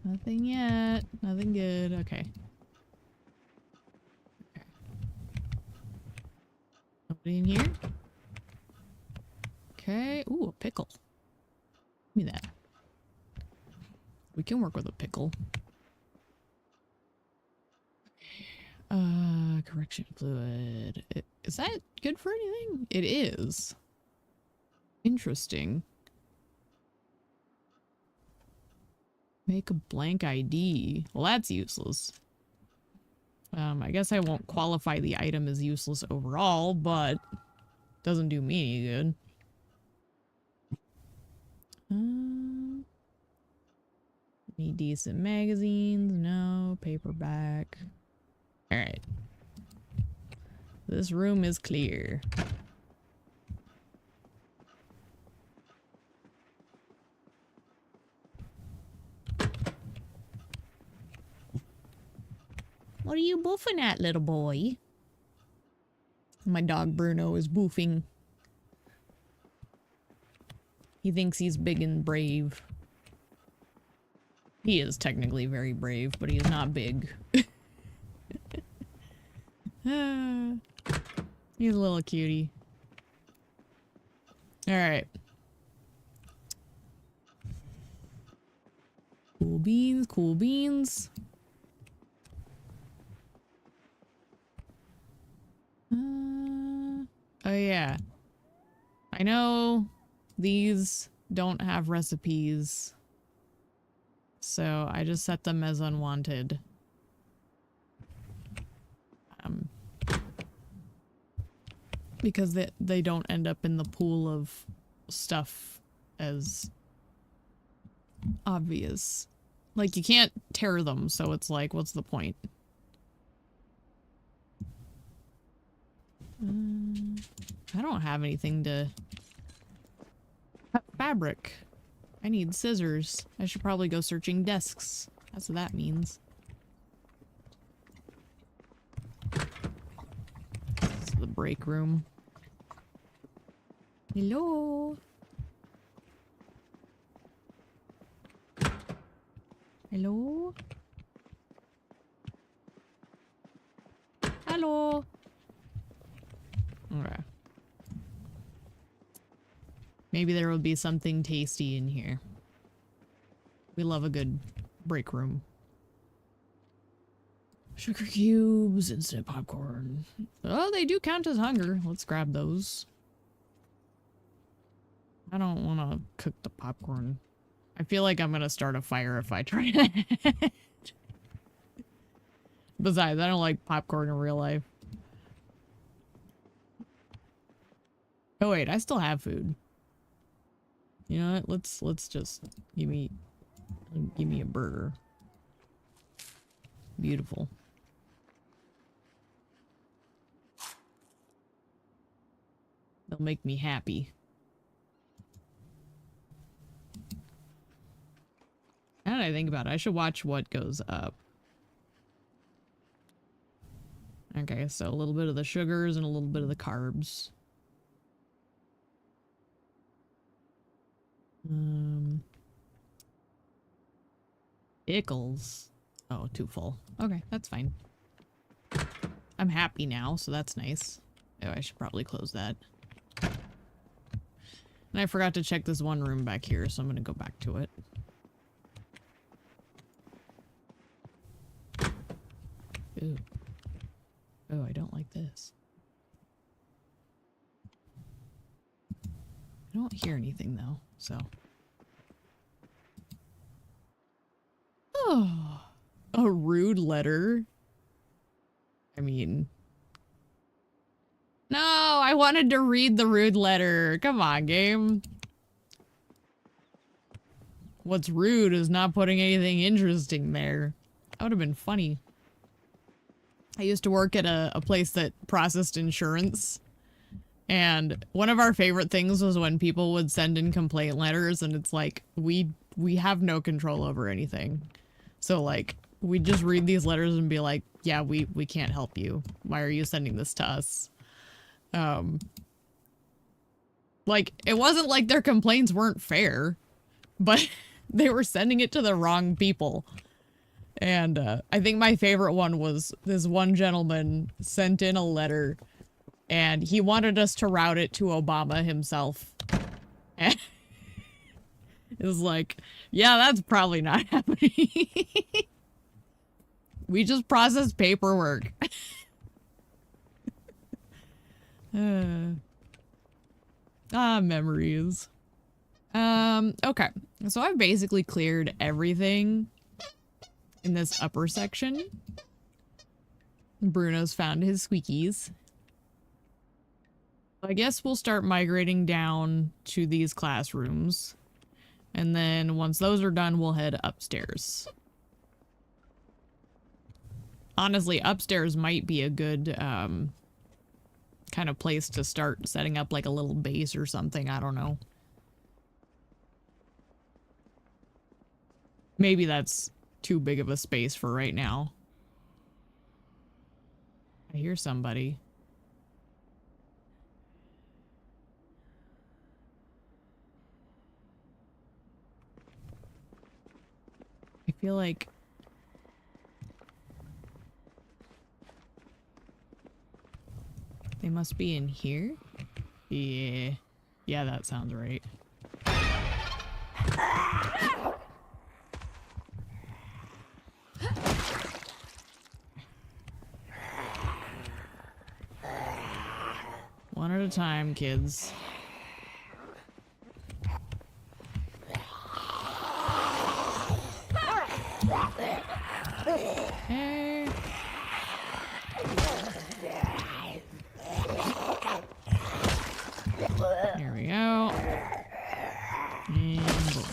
Nothing Nothing yet. Nothing good. Okay. Okay. Nobody in here? Okay. Ooh, a pickle. Give me that. We can work with a pickle. Correction fluid. Is that good for anything? It is. Interesting. Make a blank ID. Well, that's useless. I guess I won't qualify the item as useless overall, but doesn't do me any good. Any decent magazines? No. Paperback. Alright. This room is clear. What are you boofing at, little boy? My dog Bruno is boofing. He thinks he's big and brave. He is technically very brave, but he is not big. He's a little cutie. Alright. Cool beans, cool beans. Oh yeah. I know these don't have recipes, so I just set them as unwanted. Because they don't end up in the pool of stuff as obvious. Like, you can't tear them, so it's like, what's the point? I don't have anything to cut fabric. I need scissors. I should probably go searching desks. That's what that means. This is the break room. Hello? Hello? Hello? Okay. Maybe there will be something tasty in here. We love a good break room. Sugar cubes, instant popcorn. Oh, they do count as hunger. Let's grab those. I don't want to cook the popcorn. I feel like I'm going to start a fire if I try that. Besides, I don't like popcorn in real life. Oh wait, I still have food. You know what? Let's just give me a burger. Beautiful. They'll make me happy. Now that I think about it, I should watch what goes up. Okay, so a little bit of the sugars and a little bit of the carbs. Pickles. Oh, too full. Okay, that's fine. I'm happy now, so that's nice. Oh, I should probably close that. And I forgot to check this one room back here, so I'm gonna go back to it. Ooh. Oh, I don't like this. I don't hear anything though, so. Oh, a rude letter. I mean, no, I wanted to read the rude letter. Come on, game. What's rude is not putting anything interesting there. That would have been funny. I used to work at a place that processed insurance. And one of our favorite things was when people would send in complaint letters, and it's like, we have no control over anything. So like, we just read these letters and be like, yeah, we can't help you. Why are you sending this to us? Like, it wasn't like their complaints weren't fair, but they were sending it to the wrong people. And I think my favorite one was this one gentleman sent in a letter and he wanted us to route it to Obama himself. And it was like, yeah, that's probably not happening. We just process paperwork. Memories. Okay. So I've basically cleared everything in this upper section. Bruno's found his squeakies. I guess we'll start migrating down to these classrooms. And then once those are done, we'll head upstairs. Honestly, upstairs might be a good kind of place to start setting up like a little base or something. I don't know. Maybe that's too big of a space for right now. I hear somebody. I feel like they must be in here. Yeah. Yeah, that sounds right. One at a time, kids. Hey. Here we go. And boom.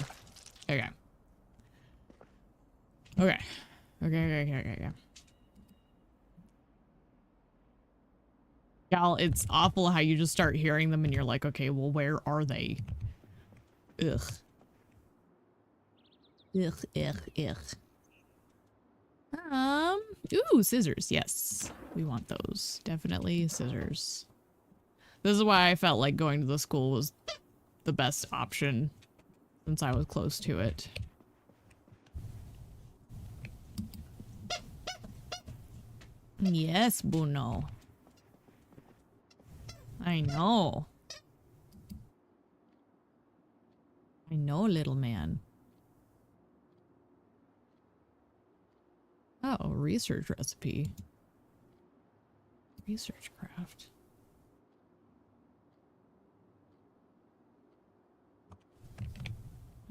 Okay. Okay. Okay. Y'all, it's awful how you just start hearing them and you're like, okay, well, where are they? Ugh. Ugh. Ooh, scissors. Yes. We want those. Definitely scissors. This is why I felt like going to the school was the best option since I was close to it. Yes, Bruno. I know. I know, little man. Oh, research recipe. Research craft.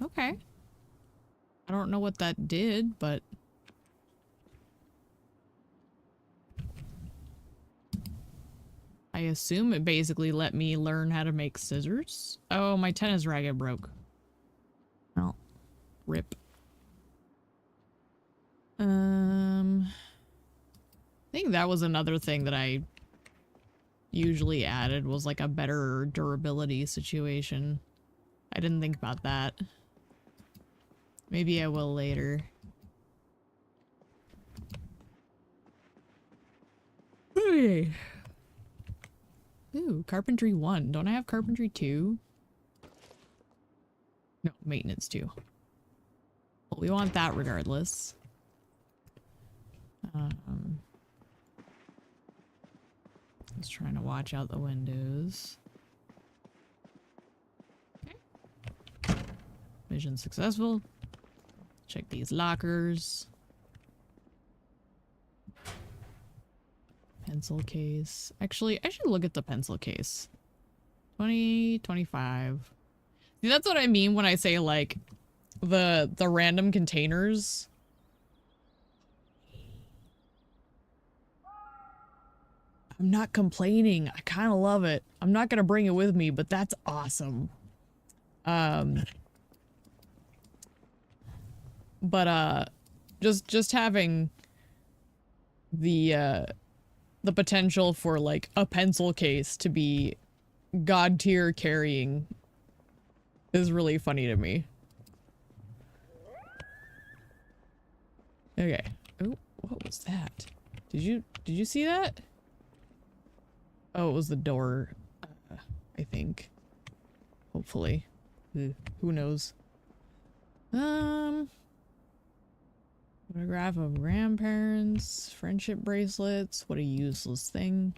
Okay. I don't know what that did, but... I assume it basically let me learn how to make scissors. Oh, my tennis racket broke. Well, rip. I think that was another thing that I usually added was like a better durability situation. I didn't think about that. Maybe I will later. Okay. Ooh, carpentry 1. Don't I have carpentry 2? No, maintenance 2. Well, we want that regardless. Just trying to watch out the windows. Okay. Mission successful. Check these lockers. Pencil case. Actually, I should look at the pencil case. 20, 25. See, that's what I mean when I say like the random containers. I'm not complaining. I kind of love it. I'm not going to bring it with me, but that's awesome. But just having the potential for like a pencil case to be god tier carrying is really funny to me. Okay. Oh, what was that? Did you see that? Oh, it was the door, I think. Hopefully. Who knows? Photograph of grandparents, friendship bracelets. What a useless thing.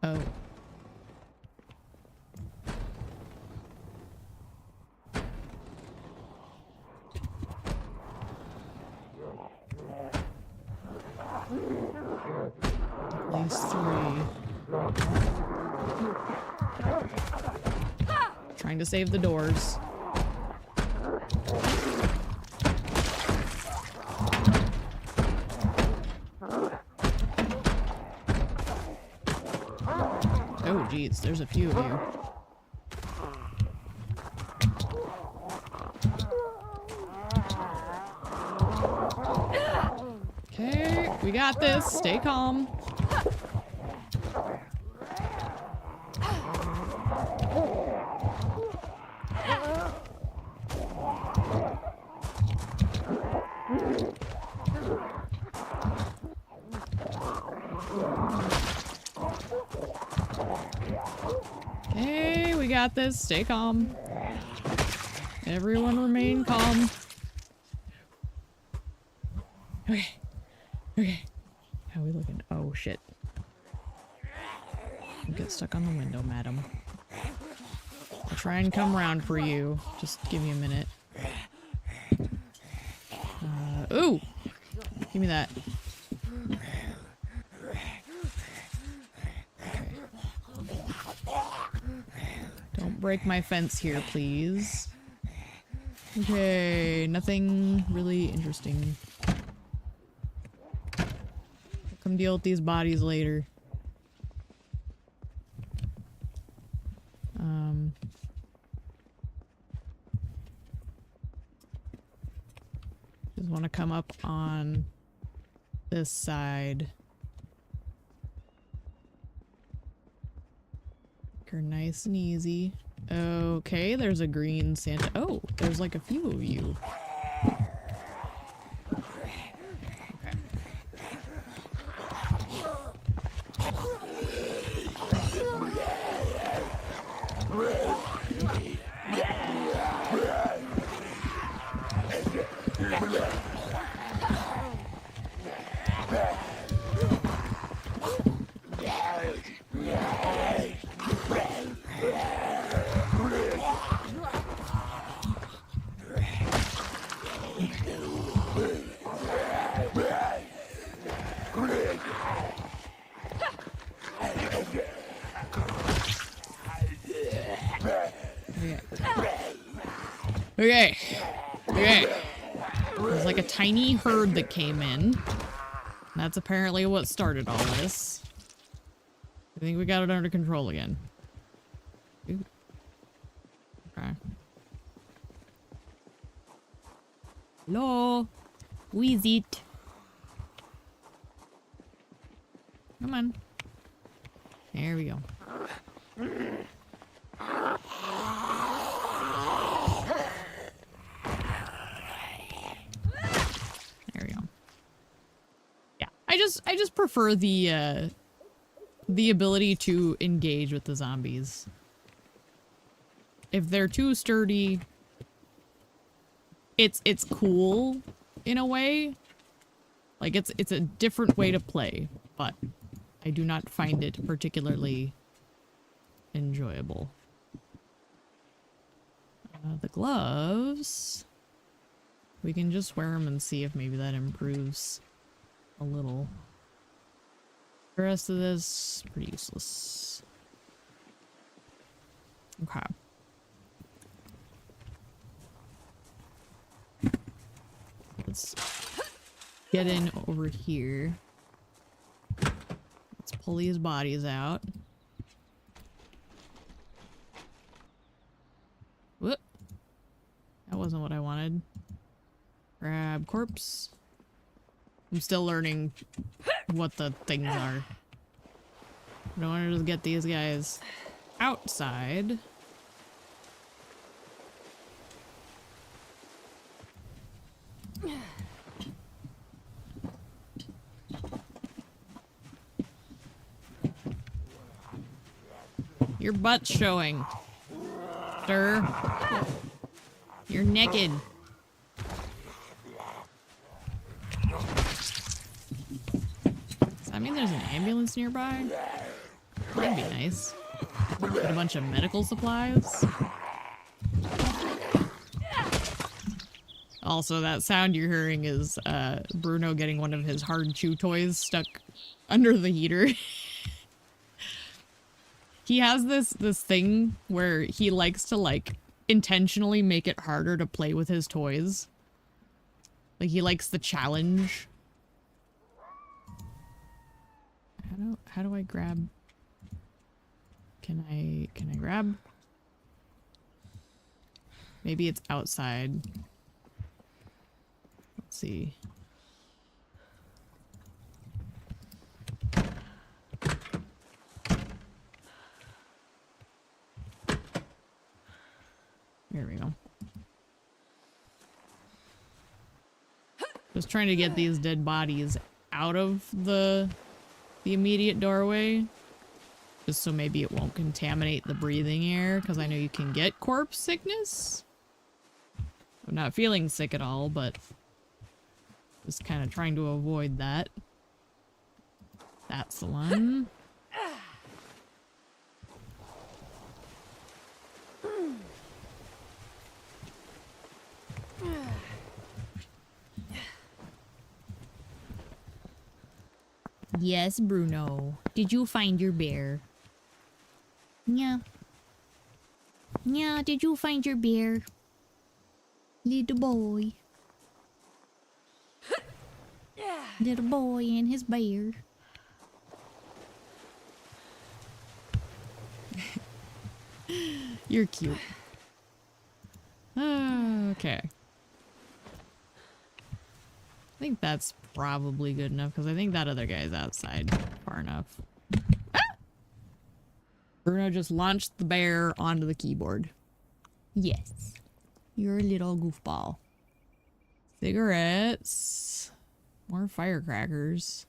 Oh. At least 3. Trying to save the doors. Oh, geez, there's a few of you. Okay, we got this. Stay calm. Okay, we got this. Stay calm. Everyone remain calm. Okay. Okay. How are we looking? Oh, shit. Don't get stuck on the window, madam. I'll try and come around for you. Just give me a minute. Ooh! Give me that. Okay. Don't break my fence here, please. Okay, nothing really interesting. I'll come deal with these bodies later. Just want to come up on this side. You're nice and easy. Okay, there's a green Santa. Oh, there's like a few of you. Okay. Okay. There's like a tiny herd that came in. That's apparently what started all this. I think we got it under control again. Ooh. Okay. Hello? Who is it? Come on. There we go. There we go. Yeah, I just prefer the ability to engage with the zombies. If they're too sturdy, it's cool in a way. Like it's a different way to play, but I do not find it particularly enjoyable. The gloves. We can just wear them and see if maybe that improves a little. The rest of this, pretty useless. Okay. Let's get in over here. Let's pull these bodies out. Whoop. That wasn't what I wanted. Grab corpse. I'm still learning what the things are. I don't want to just get these guys outside. Your butt's showing. Sir. You're naked. Does that mean there's an ambulance nearby? That'd be nice. Get a bunch of medical supplies. Also, that sound you're hearing is Bruno getting one of his hard chew toys stuck under the heater. He has this thing where he likes to like intentionally make it harder to play with his toys. Like he likes the challenge. How do I grab? Can I grab? Maybe it's outside. Let's see. There we go. Just trying to get these dead bodies out of the immediate doorway. Just so maybe it won't contaminate the breathing air, because I know you can get corpse sickness. I'm not feeling sick at all, but just kind of trying to avoid that. That's the one. Yes, Bruno. Did you find your bear? Yeah. Yeah, did you find your bear? Little boy. Little boy and his bear. You're cute. Okay. I think that's probably good enough, because I think that other guy's outside far enough. Ah! Bruno just launched the bear onto the keyboard. Yes. You're a little goofball. Cigarettes. More firecrackers.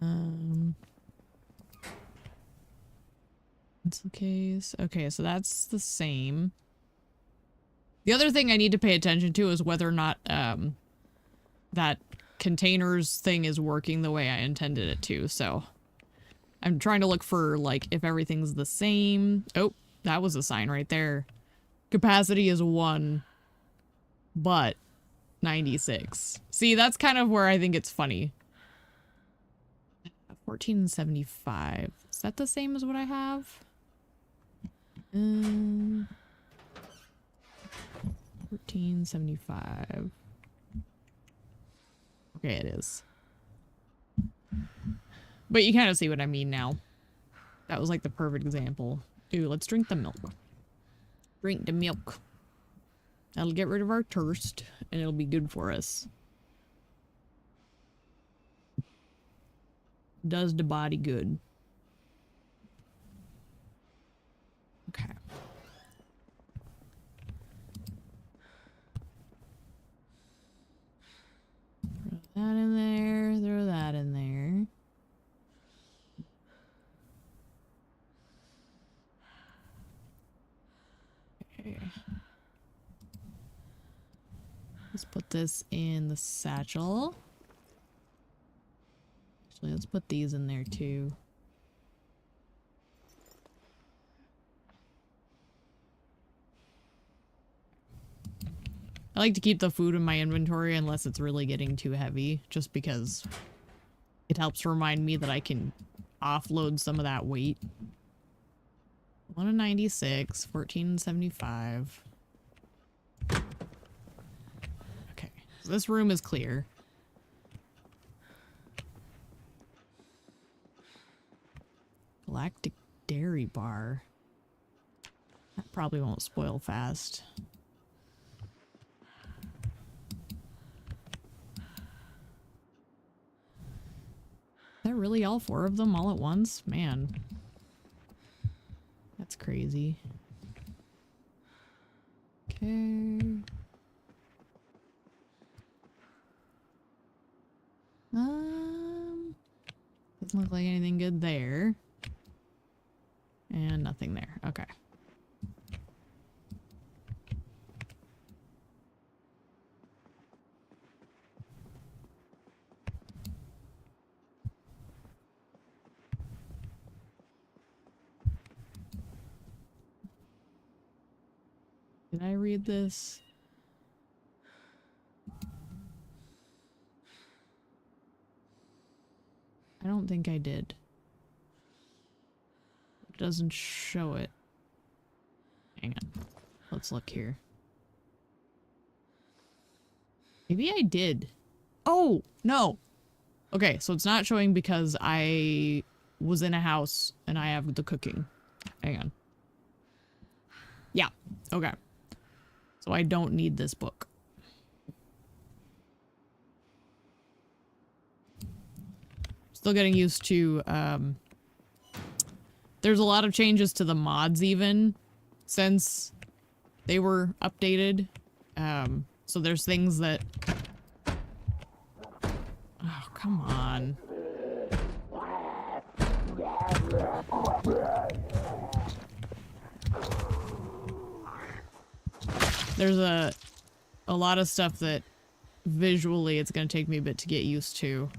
Pencil case. Okay, so that's the same. The other thing I need to pay attention to is whether or not that containers thing is working the way I intended it to, so I'm trying to look for, like, if everything's the same. Oh, that was a sign right there. Capacity is 1, but 96. See, that's kind of where I think it's funny. 1475. Is that the same as what I have? 1475. Okay, it is. But you kind of see what I mean now. That was like the perfect example. Ooh, let's drink the milk. Drink the milk. That'll get rid of our thirst, and it'll be good for us. Does the body good. Okay. Throw that in there, throw that in there. Okay. Let's put this in the satchel. Actually, let's put these in there too. I like to keep the food in my inventory unless it's really getting too heavy, just because it helps remind me that I can offload some of that weight. 196, 1475. Okay, so this room is clear. Galactic Dairy Bar. That probably won't spoil fast. Is that really all 4 of them all at once? Man. That's crazy. Okay. Doesn't look like anything good there. And nothing there. Okay. Did I read this? I don't think I did. It doesn't show it. Hang on. Let's look here. Maybe I did. Oh, no. Okay, so it's not showing because I was in a house and I have the cooking. Hang on. Yeah, okay. So I don't need this book. Still getting used to, there's a lot of changes to the mods even since they were updated. So there's things that... Oh, come on. There's a lot of stuff that visually it's going to take me a bit to get used to.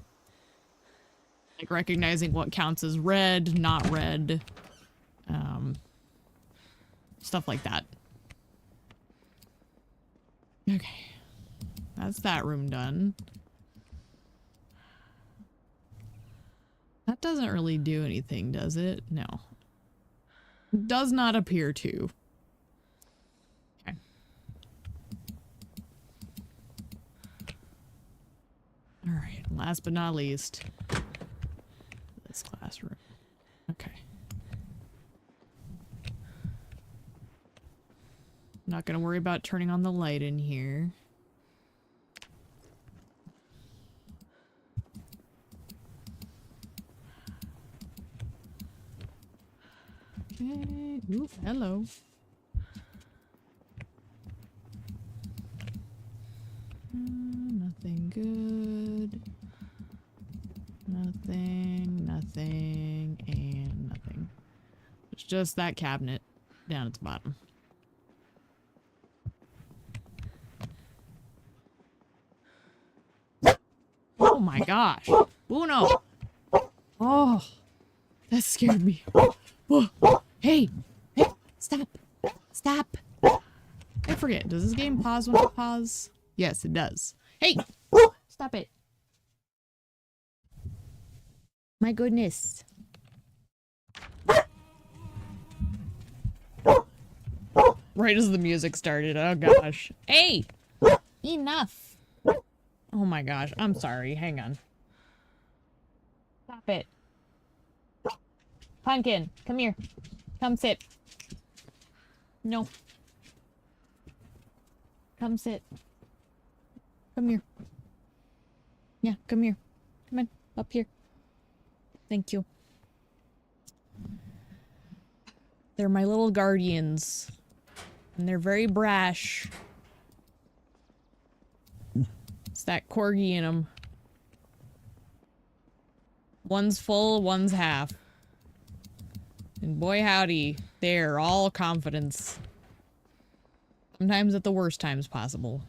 Like recognizing what counts as red, not red. Stuff like that. Okay. That's that room done. That doesn't really do anything, does it? No. Does not appear to. Okay. Alright, last but not least. This classroom. Okay. Not gonna worry about turning on the light in here. Okay. Ooh, hello. Nothing good. Nothing, nothing, and nothing. It's just that cabinet down at the bottom. Oh my gosh. Oh no. Oh, that scared me. Oh. Hey, hey, stop, stop. I forget, does this game pause when I pause? Yes, it does. Hey, stop it. My goodness. Right as the music started, oh gosh. Hey, enough. Oh my gosh, I'm sorry, hang on. Stop it. Pumpkin, come here. Come sit. No. Come sit. Come here. Yeah, come here. Come on, up here. Thank you. They're my little guardians. And they're very brash. It's that corgi in them. One's full, one's half. And boy howdy, they're all confidence. Sometimes at the worst times possible.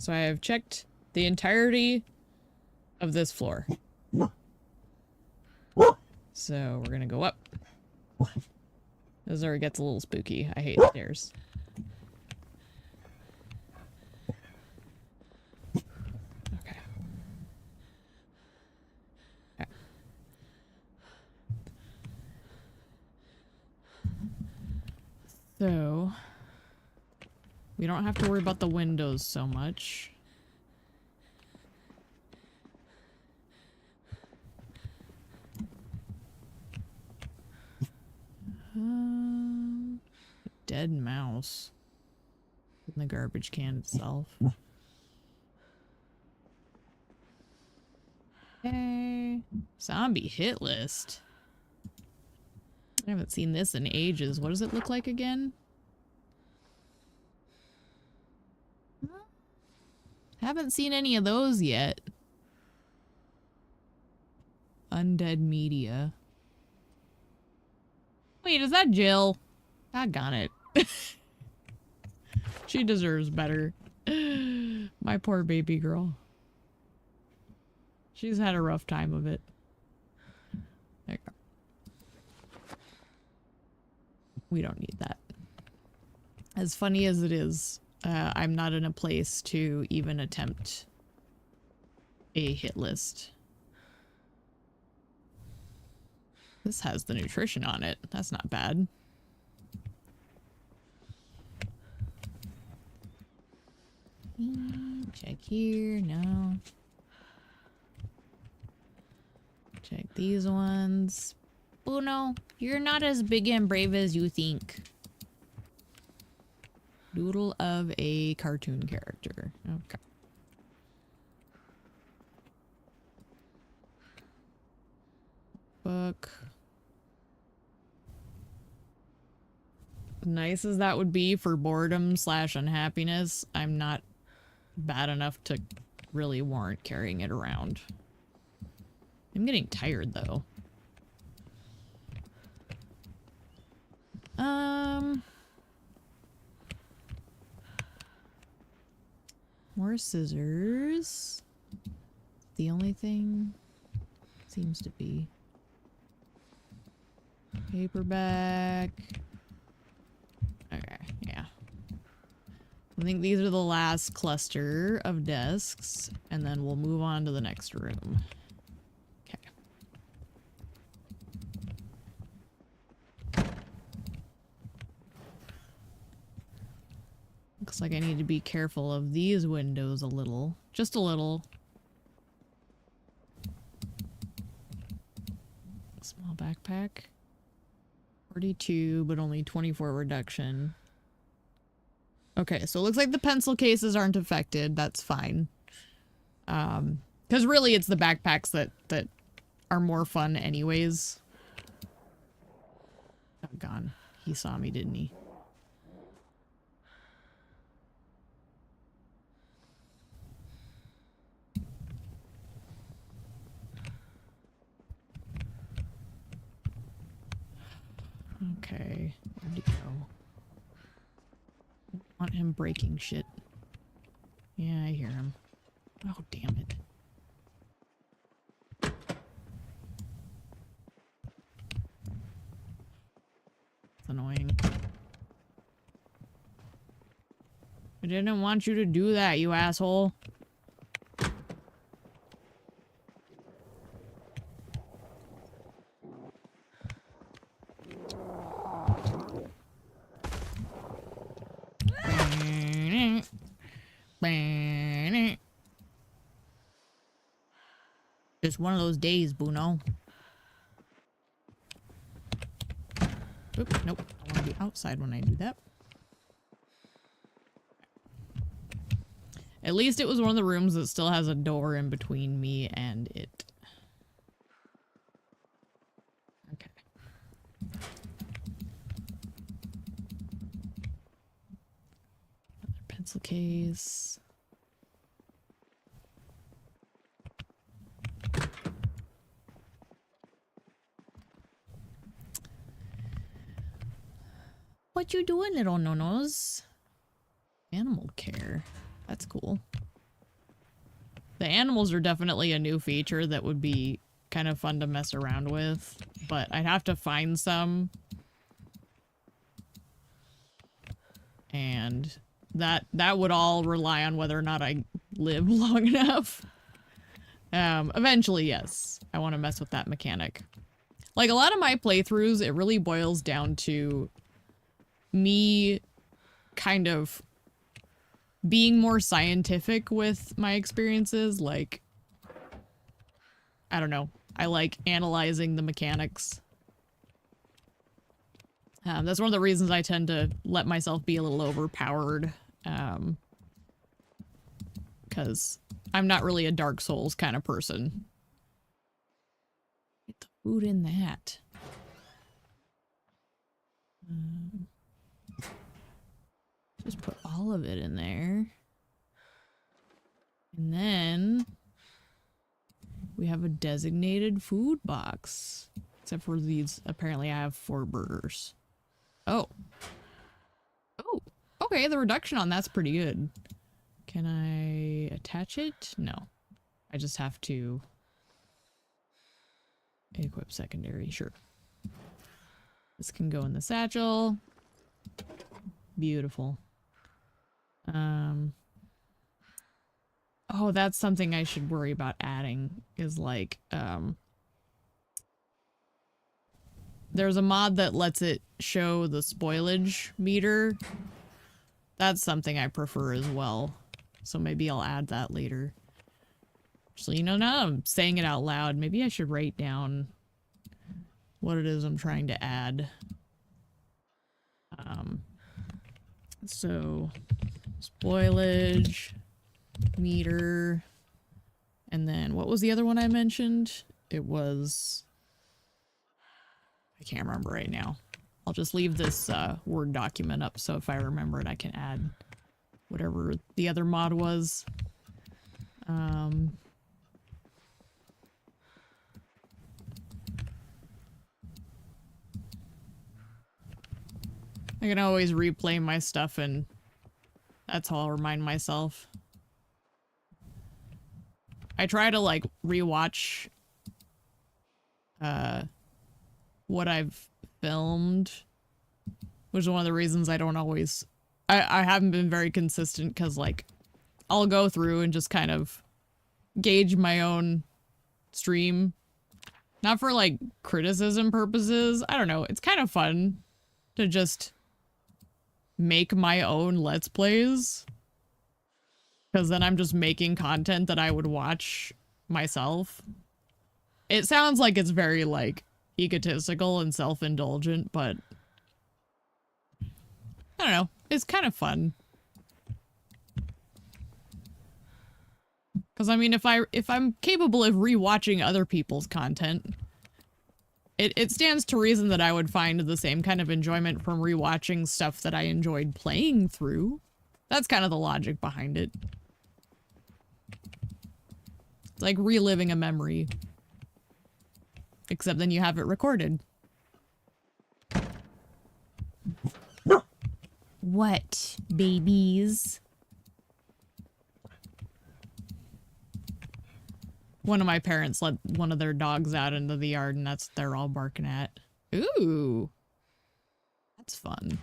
So I have checked the entirety of this floor. So we're gonna go up. This is where it gets a little spooky. I hate stairs. Okay. Okay. So we don't have to worry about the windows so much. Dead mouse in the garbage can itself. Okay. Zombie hit list. I haven't seen this in ages. What does it look like again? Haven't seen any of those yet. Undead media. Wait, is that Jill? Doggone it. She deserves better. My poor baby girl. She's had a rough time of it. There you go. We don't need that. As funny as it is, I'm not in a place to even attempt a hit list. This has the nutrition on it. That's not bad. Check here. No. Check these ones. Uno, you're not as big and brave as you think. Doodle of a cartoon character. Okay. Book. Nice as that would be for boredom / unhappiness, I'm not bad enough to really warrant carrying it around. I'm getting tired though. More scissors. The only thing seems to be paperback. Okay, yeah. I think these are the last cluster of desks, and then we'll move on to the next room. Okay. Looks like I need to be careful of these windows a little. Just a little. Small backpack. 42, but only 24 reduction. Okay, so it looks like the pencil cases aren't affected. That's fine. Because really it's the backpacks that are more fun anyways. Oh, gone. He saw me, didn't he? Okay, where'd he go? I want him breaking shit. Yeah, I hear him. Oh, damn it. It's annoying. I didn't want you to do that, you asshole. Just one of those days, Bruno. Oop, nope. I want to be outside when I do that. At least it was one of the rooms that still has a door in between me and it. Okay. Another pencil case. What you doing, little nonos? Animal care. That's cool. The animals are definitely a new feature that would be kind of fun to mess around with, but I'd have to find some. And that would all rely on whether or not I live long enough. Eventually, yes. I want to mess with that mechanic. Like, a lot of my playthroughs, it really boils down to me kind of being more scientific with my experiences. Like, I don't know. I like analyzing the mechanics. That's one of the reasons I tend to let myself be a little overpowered. Because I'm not really a Dark Souls kind of person. Get the food in that. Just put all of it in there. And then we have a designated food box. Except for these. Apparently I have 4 burgers. Oh. Oh. Okay, the reduction on that's pretty good. Can I attach it? No. I just have to equip secondary. Sure. This can go in the satchel. Beautiful. Oh, that's something I should worry about adding is like, there's a mod that lets it show the spoilage meter. That's something I prefer as well. So maybe I'll add that later. Actually, you know, now that I'm saying it out loud, maybe I should write down what it is I'm trying to add. So spoilage meter, and then what was the other one I mentioned? It was, I can't remember right now. I'll just leave this Word document up so if I remember it I can add whatever the other mod was. I can always replay my stuff and that's how I'll remind myself. I try to like rewatch what I've filmed, which is one of the reasons I don't always I haven't been very consistent because like I'll go through and just kind of gauge my own stream. Not for like criticism purposes. I don't know. It's kind of fun to just make my own Let's Plays. Because then I'm just making content that I would watch myself. It sounds like it's very like egotistical and self-indulgent, but I don't know. It's kind of fun. Because I mean, if I'm capable of rewatching other people's content, it stands to reason that I would find the same kind of enjoyment from rewatching stuff that I enjoyed playing through. That's kind of the logic behind it. It's like reliving a memory. Except then you have it recorded. What, babies? One of my parents let one of their dogs out into the yard and that's what they're all barking at. Ooh. That's fun.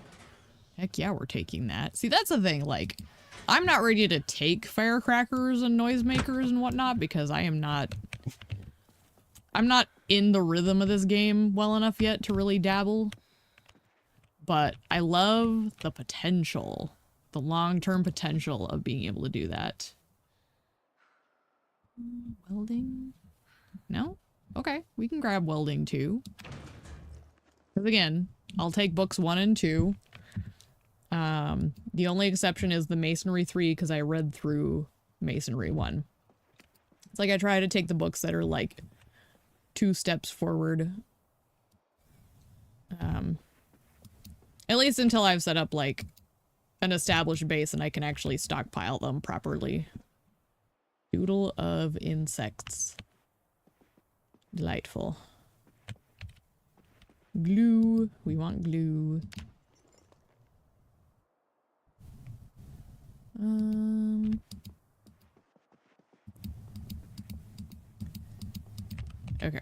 Heck yeah, we're taking that. See, that's the thing, like, I'm not ready to take firecrackers and noisemakers and whatnot because I'm not in the rhythm of this game well enough yet to really dabble. But I love the potential, the long-term potential of being able to do that. Welding? No? Okay, we can grab welding too. Because again, I'll take books 1 and 2. The only exception is the Masonry 3 because I read through Masonry 1. It's like I try to take the books that are like 2 steps forward. At least until I've set up like an established base and I can actually stockpile them properly. Doodle of insects. Delightful. Glue. We want glue. Okay.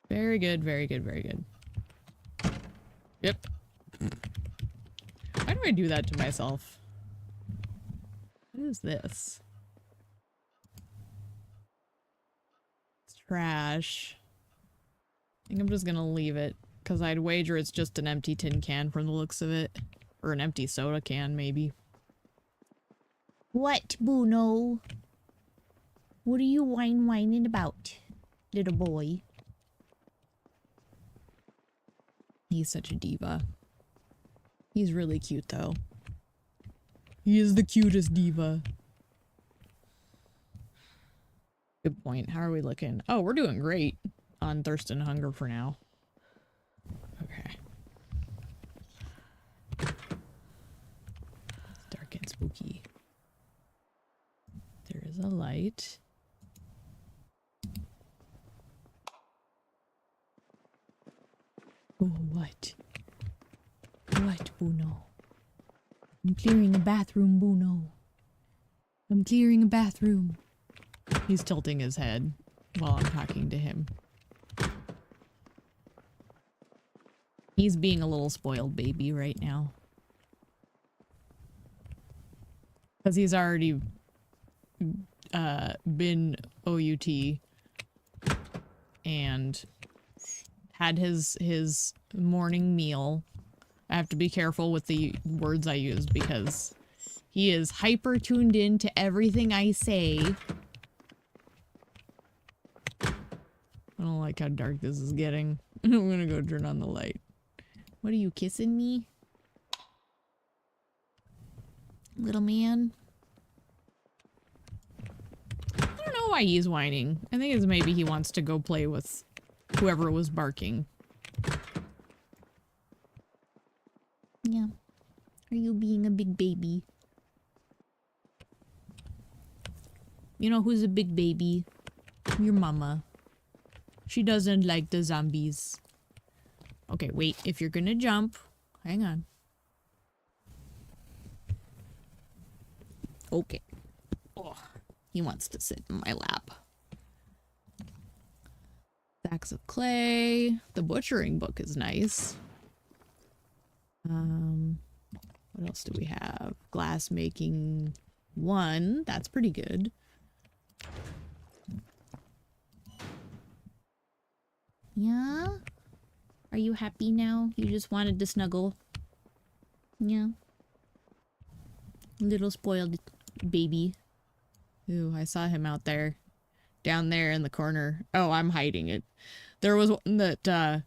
Very good, very good, very good. Yep. Why do I do that to myself? What is this? It's trash. I think I'm just gonna leave it, because I'd wager it's just an empty tin can from the looks of it. Or an empty soda can, maybe. What, Bruno? What are you whining about, little boy? He's such a diva. He's really cute, though. He is the cutest diva. Good point. How are we looking? Oh, we're doing great on Thirst and Hunger for now. Okay. It's dark and spooky. There is a light. What? What, Bruno? I'm clearing a bathroom, Bruno. I'm clearing a bathroom. He's tilting his head while I'm talking to him. He's being a little spoiled baby right now. Because he's already been OUT and had his morning meal. I have to be careful with the words I use because he is hyper tuned in to everything I say. I don't like how dark this is getting. I'm gonna go turn on the light. What are you, kissing me? Little man? I don't know why he's whining. I think it's maybe he wants to go play with whoever was barking. Yeah. Are you being a big baby? You know who's a big baby? Your mama. She doesn't like the zombies. Okay, wait. If you're gonna jump, hang on. Okay. Oh, he wants to sit in my lap. Sacks of clay. The butchering book is nice. What else do we have? Glass making 1. That's pretty good. Yeah? Are you happy now? You just wanted to snuggle? Yeah. Little spoiled baby. Ooh, I saw him out there. Down there in the corner. Oh, I'm hiding it. There was one that,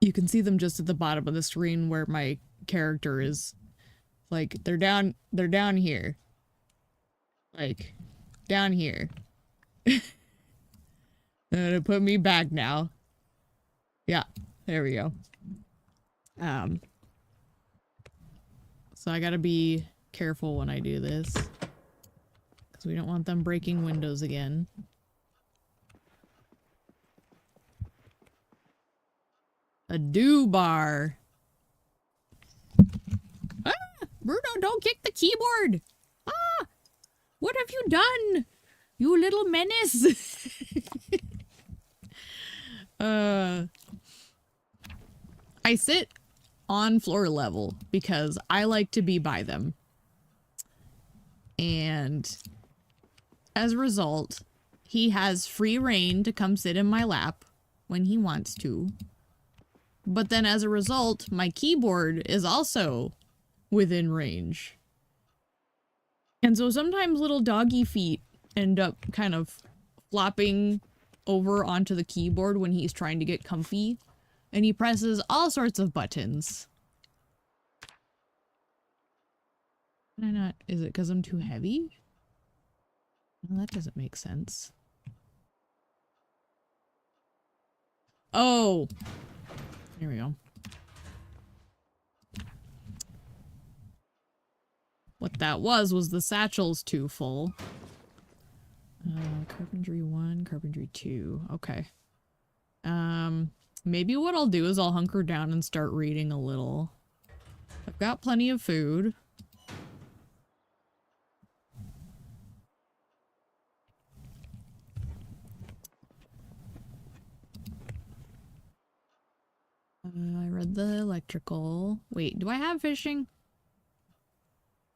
you can see them just at the bottom of the screen where my character is. Like, they're down here. Like, down here. To put me back now. Yeah, there we go. So I gotta be careful when I do this. Because we don't want them breaking windows again. A do bar. Ah! Bruno, don't kick the keyboard! Ah! What have you done? You little menace! I sit on floor level because I like to be by them. And as a result, he has free reign to come sit in my lap when he wants to. But then as a result, my keyboard is also within range. And so sometimes little doggy feet end up kind of flopping over onto the keyboard when he's trying to get comfy. And he presses all sorts of buttons. Can I not? Is it because I'm too heavy? Well, that doesn't make sense. Oh! Here we go. What that was the satchel's too full. Carpentry 1, carpentry 2. Okay. Maybe what I'll do is I'll hunker down and start reading a little. I've got plenty of food. I read the electrical. Wait, do I have fishing?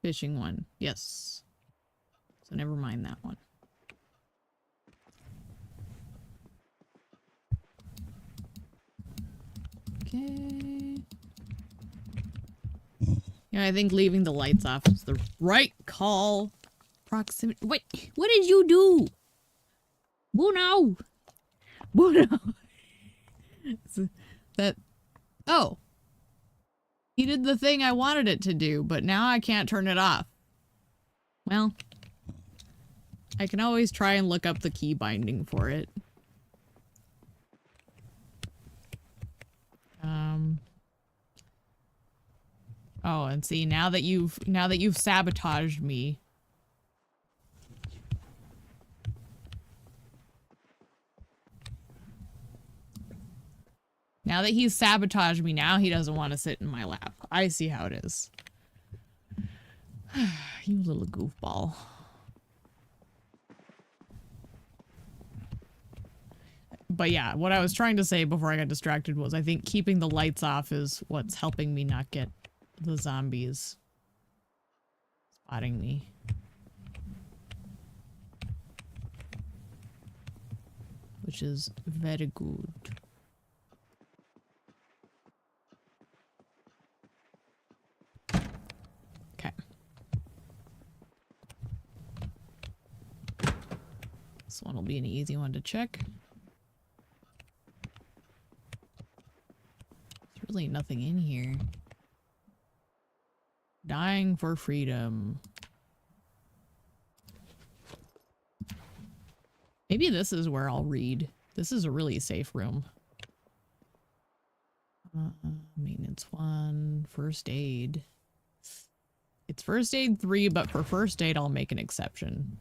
Fishing 1. Yes. So never mind that one. Okay. Yeah, I think leaving the lights off is the right call. Proximity. Wait, what did you do? Bruno! Bruno! That. Oh. He did the thing I wanted it to do, but now I can't turn it off. Well. I can always try and look up the key binding for it. Oh, and see, now that you've sabotaged me. Now that he's sabotaged me, now he doesn't want to sit in my lap. I see how it is. You little goofball. But yeah, what I was trying to say before I got distracted was I think keeping the lights off is what's helping me not get the zombies spotting me. Which is very good. Okay. This one will be an easy one to check. There's really nothing in here. Dying for freedom. Maybe this is where I'll read. This is a really safe room. Maintenance 1, first aid. It's first aid 3, but for first aid, I'll make an exception.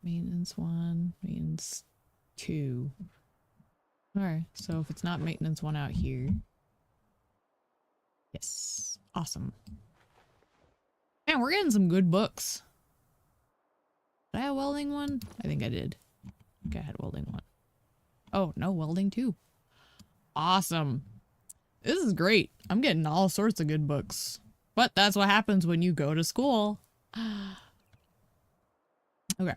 Maintenance 1, maintenance 2. Alright, so if it's not maintenance 1 out here. Yes. Awesome. Man, we're getting some good books. Did I have welding 1? I think I did. Okay, I had welding 1. Oh, no, welding 2. Awesome. This is great. I'm getting all sorts of good books. But that's what happens when you go to school. Okay.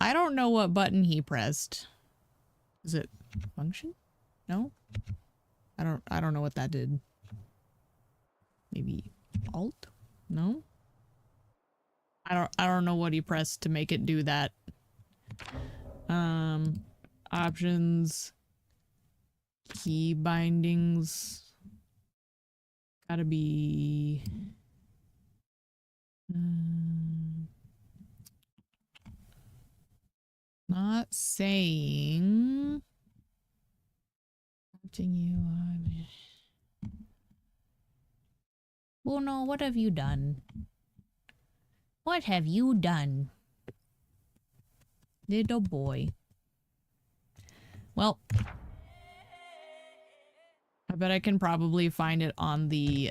I don't know what button he pressed. Is it function? No? I don't know what that did. Maybe Alt? No? I don't know what he pressed to make it do that. Options. Key bindings. Gotta be... not saying... you on. Oh no, what have you done? What have you done? Little boy. Well, I bet I can probably find it on the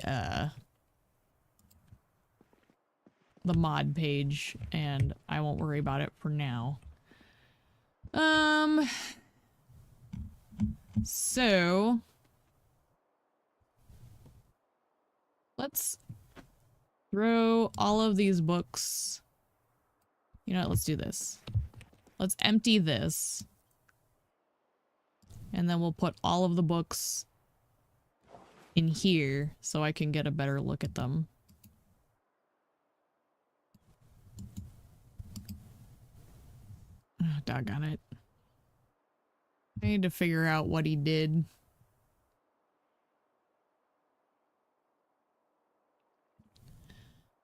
mod page, and I won't worry about it for now. So let's throw all of these books. You know what? Let's do this. Let's empty this. And then we'll put all of the books in here so I can get a better look at them. Oh, doggone it. I need to figure out what he did.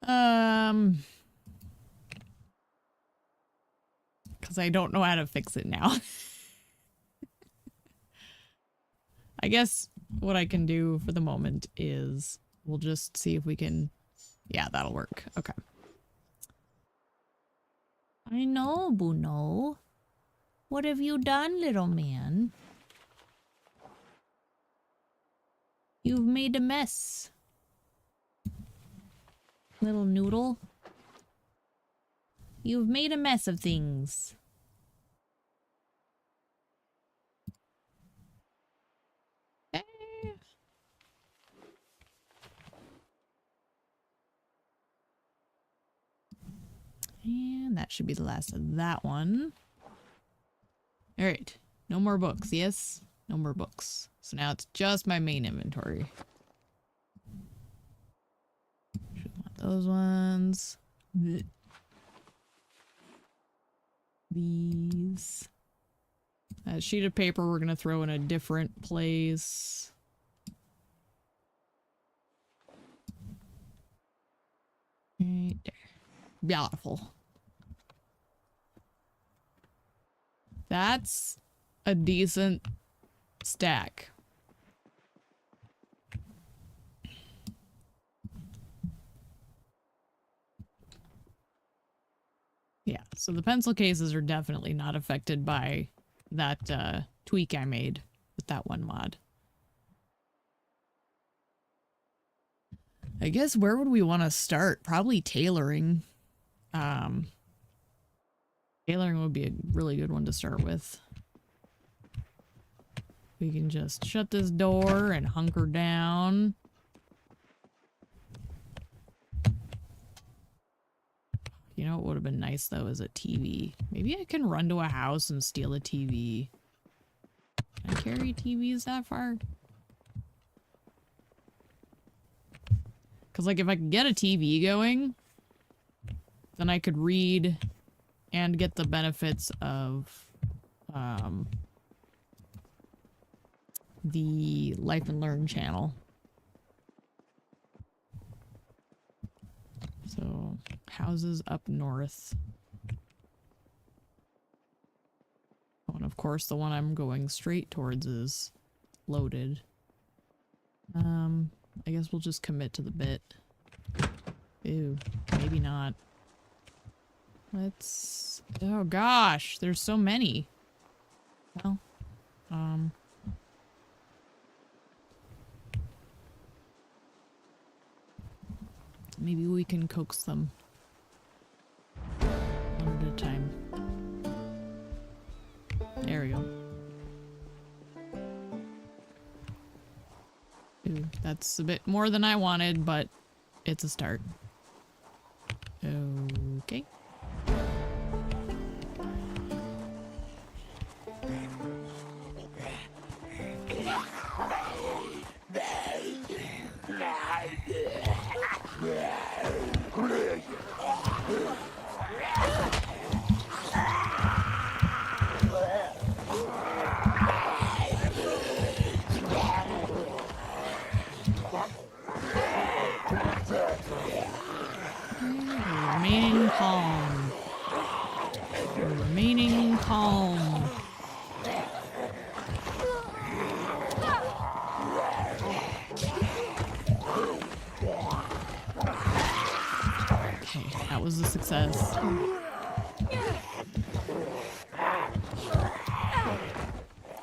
Because I don't know how to fix it now. I guess what I can do for the moment is we'll just see if we can... Yeah, that'll work. Okay. I know, Bruno. What have you done, little man? You've made a mess. Little noodle. You've made a mess of things. Eh. And that should be the last of that one. Alright. No more books, yes? No more books. So now it's just my main inventory. Should want those ones. These. That sheet of paper we're gonna throw in a different place. Right there. Beautiful. That's a decent stack. So the pencil cases are definitely not affected by that tweak I made with that one mod. I guess where would we want to start? Probably tailoring. Tailoring would be a really good one to start with. We can just shut this door and hunker down. You know what would have been nice though is a TV. Maybe I can run to a house and steal a TV. Can I carry TVs that far? Because like if I could get a TV going, then I could read and get the benefits of the Life and Learn channel. So, houses up north. Oh, and of course the one I'm going straight towards is loaded. I guess we'll just commit to the bit. Ew, maybe not. Let's... Oh gosh, there's so many. Well, maybe we can coax them one at a time. There we go. Ooh, that's a bit more than I wanted, but it's a start. Okay. Remaining calm. Remaining calm. Okay, that was a success.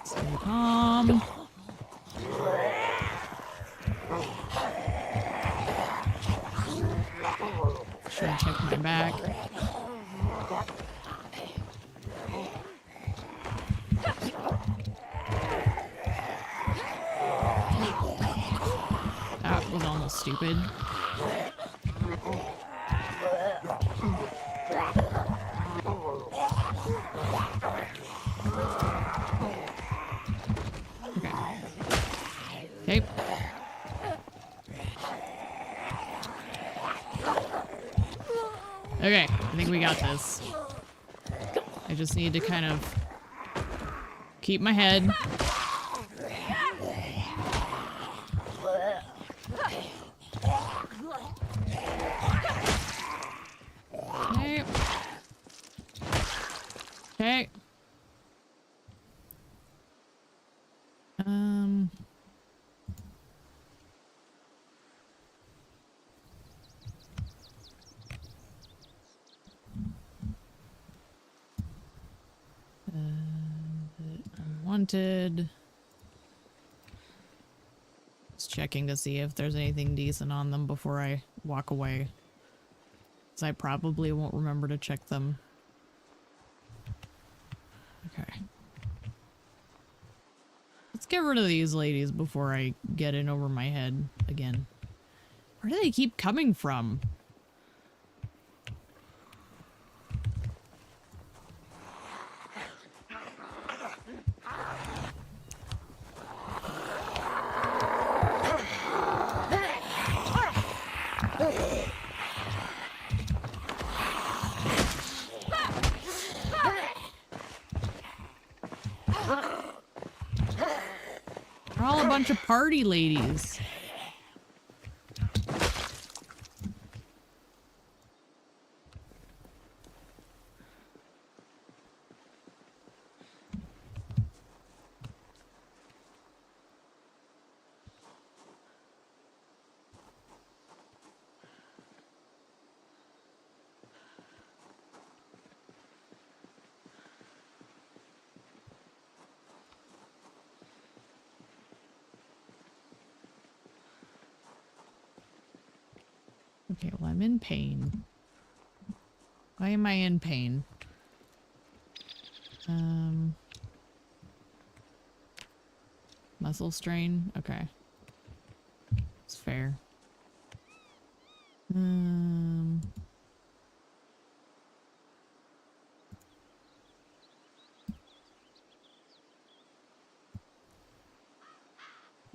Stay calm. Should I check my back? That was almost stupid. Okay. Okay, I think we got this. I just need to kind of keep my head. Okay. Okay. Unwanted. Just checking to see if there's anything decent on them before I walk away. Because I probably won't remember to check them. Okay. Let's get rid of these ladies before I get in over my head again. Where do they keep coming from? They're all a bunch of party ladies. Okay, well, I'm in pain. Why am I in pain? Muscle strain? Okay. It's fair.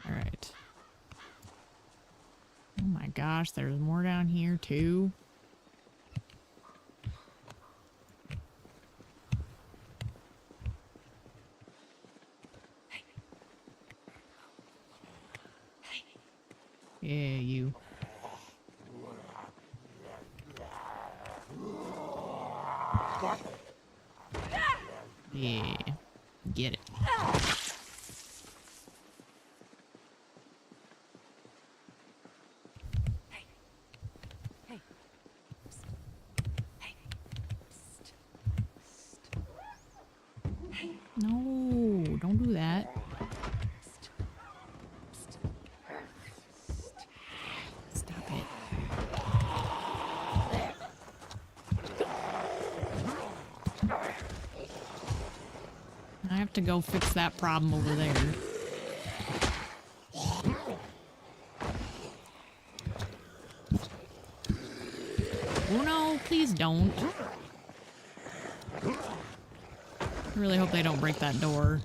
Alright. Oh my gosh, there's more down here too. Yeah, you. Yeah. Get it. No, don't do that. Stop it. I have to go fix that problem over there. Oh no, please don't. I really hope they don't break that door.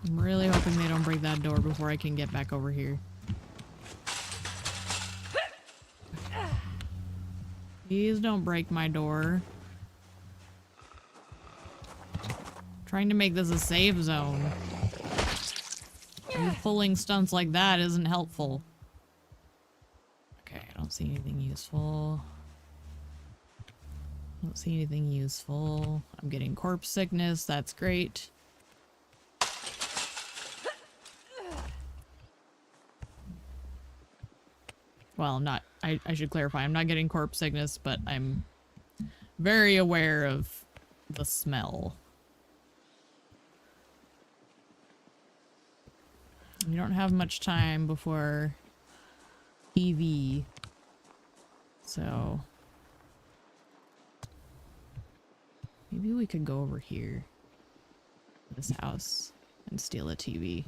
I'm really hoping they don't break that door before I can get back over here. Please don't break my door. Trying to make this a safe zone. And pulling stunts like that isn't helpful. Okay, I don't see anything useful. Don't see anything useful. I'm getting corpse sickness. That's great. Well, I'm not. I should clarify. I'm not getting corpse sickness, but I'm very aware of the smell. We don't have much time before TV. So maybe we could go over here, this house, and steal a TV.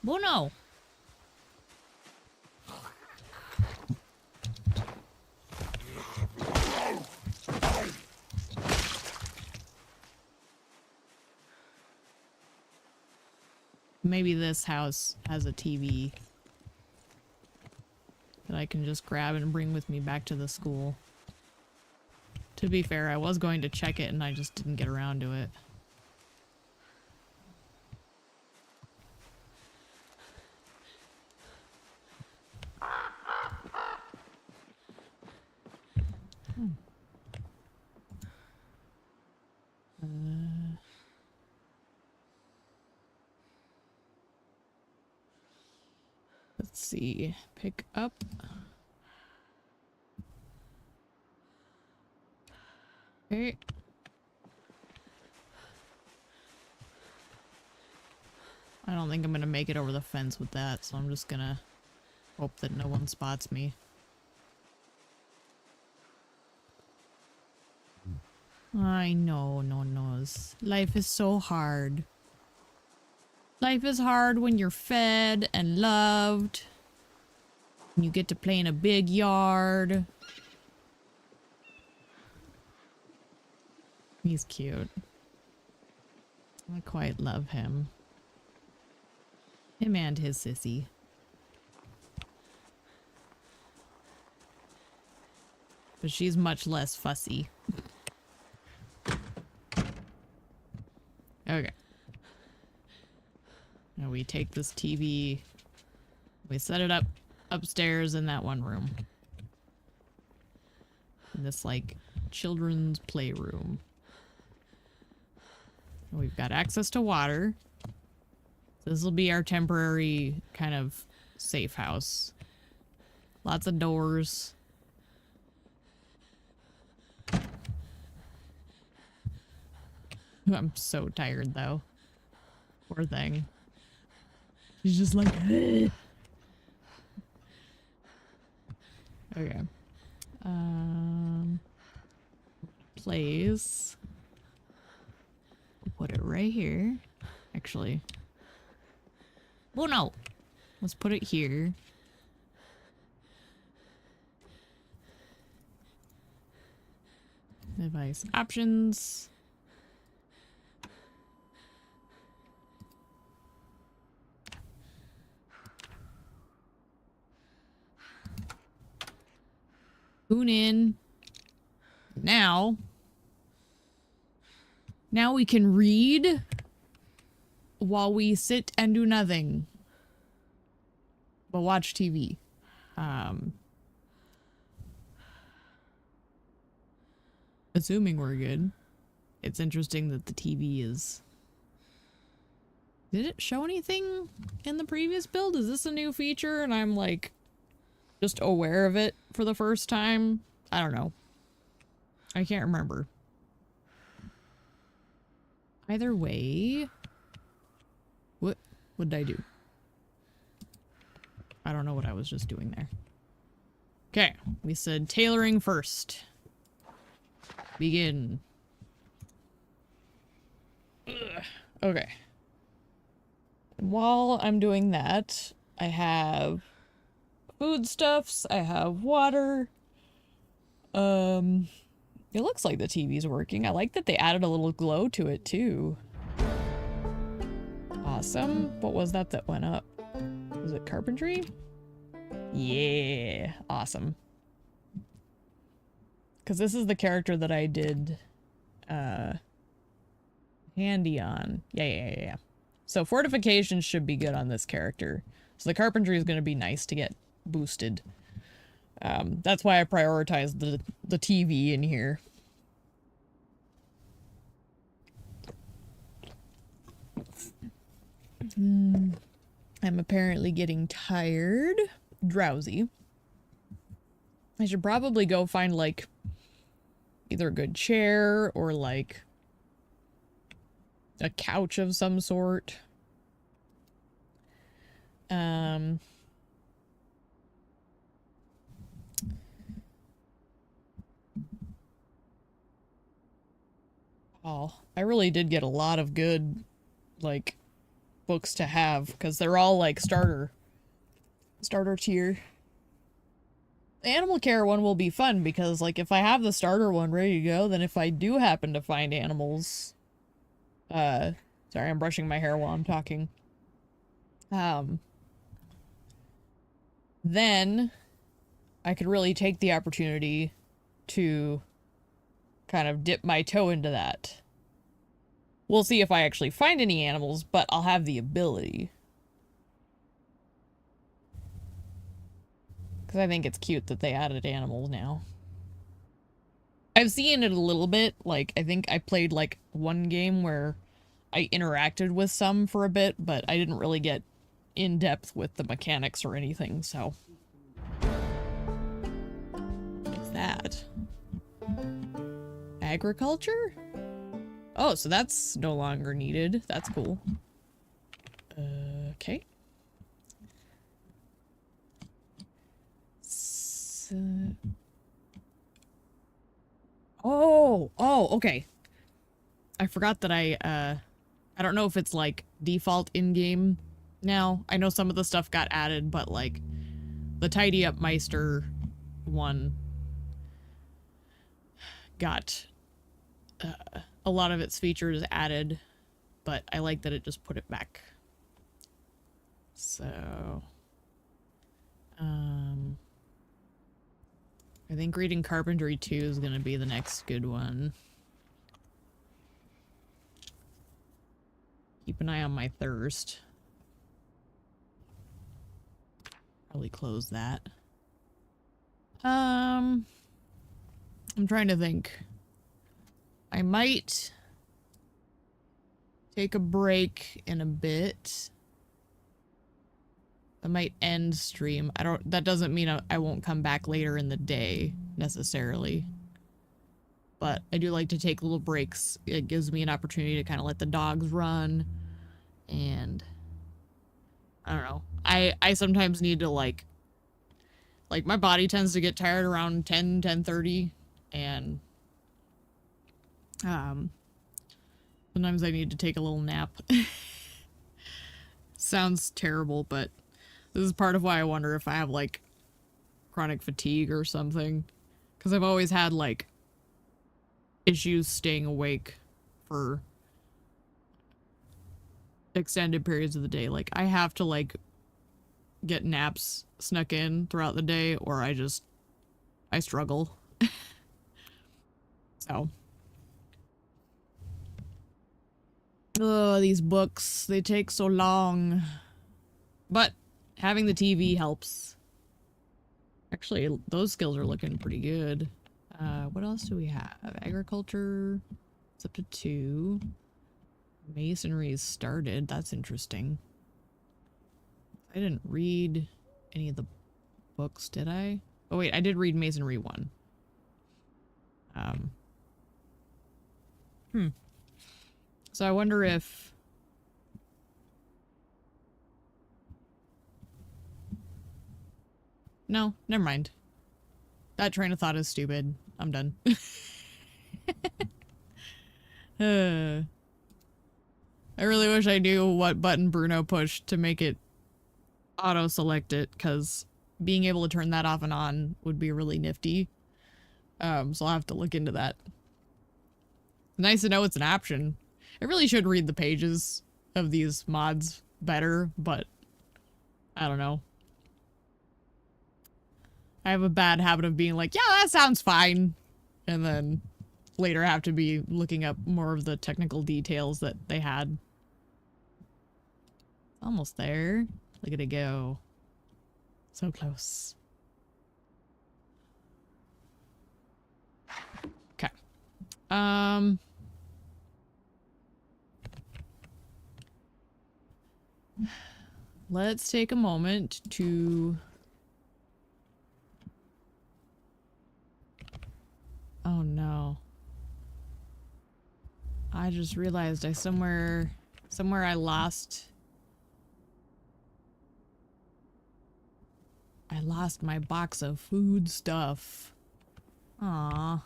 Oh no! Maybe this house has a TV that I can just grab and bring with me back to the school. To be fair, I was going to check it and I just didn't get around to it. Let's see. Pick up. Okay. I don't think I'm gonna make it over the fence with that, so I'm just gonna hope that no one spots me. I know, no knows. Life is so hard. Life is hard when you're fed and loved. And you get to play in a big yard. He's cute. I quite love him. Him and his sissy. But she's much less fussy. Okay. Now we take this TV. We set it up upstairs in that one room. In this, like, children's playroom. We've got access to water. This will be our temporary kind of safe house. Lots of doors. I'm so tired though. Poor thing. She's just like, ugh. Okay. Place. Put it right here. Actually. Oh no! Let's put it here. Device options. Tune in. Now we can read while we sit and do nothing but watch TV. Assuming we're good. It's interesting that the TV is... Did it show anything in the previous build? Is this a new feature and I'm like just aware of it for the first time? I don't know. I can't remember. Either way... What did I do? I don't know what I was just doing there. Okay, we said tailoring first. Begin. Ugh. Okay. While I'm doing that, I have foodstuffs, I have water. It looks like the TV's working. I like that they added a little glow to it too. Awesome. What was that went up? Was it carpentry? Yeah, awesome. Because this is the character that I did handy on. Yeah. So fortifications should be good on this character. So the carpentry is going to be nice to get boosted. That's why I prioritized the TV in here. I'm apparently getting tired. Drowsy. I should probably go find, like, either a good chair or, like, a couch of some sort. Oh, I really did get a lot of good, like, books to have, because they're all, like, starter tier. The animal care one will be fun, because, like, if I have the starter one ready to go, then if I do happen to find animals... sorry, I'm brushing my hair while I'm talking. Then I could really take the opportunity to kind of dip my toe into that. We'll see if I actually find any animals, but I'll have the ability. Because I think it's cute that they added animals now. I've seen it a little bit. Like, I think I played, like, one game where I interacted with some for a bit, but I didn't really get in depth with the mechanics or anything, so. What's that? Agriculture? Oh, so that's no longer needed. That's cool. Okay. So... Oh, okay. I forgot that I don't know if it's, like, default in-game now. I know some of the stuff got added, but, like, the Tidy Up Meister one got a lot of its features added, but I like that it just put it back. So, I think reading Carpentry 2 is gonna be the next good one. Keep an eye on my thirst. Probably close that. I'm trying to think. I might take a break in a bit. I might end stream. That doesn't mean I won't come back later in the day, necessarily. But I do like to take little breaks. It gives me an opportunity to kind of let the dogs run. And I don't know. I sometimes need to like my body tends to get tired around 10:30, and sometimes I need to take a little nap. Sounds terrible, but this is part of why I wonder if I have like chronic fatigue or something, because I've always had like issues staying awake for extended periods of the day. Like I have to like get naps snuck in throughout the day, or I struggle. So oh, these books, they take so long. But having the TV helps. Actually, those skills are looking pretty good. What else do we have? Agriculture, it's up to 2. Masonry is started. That's interesting. I didn't read any of the books, did I? Oh wait, I did read Masonry 1. So I wonder if... No, never mind. That train of thought is stupid. I'm done. I really wish I knew what button Bruno pushed to make it auto-select it, because being able to turn that off and on would be really nifty. So I'll have to look into that. Nice to know it's an option. I really should read the pages of these mods better, but I don't know. I have a bad habit of being like, yeah, that sounds fine. And then later have to be looking up more of the technical details that they had. Almost there. Look at it go. So close. Okay. Let's take a moment to... Oh no. I just realized somewhere I lost my box of food stuff. Aw.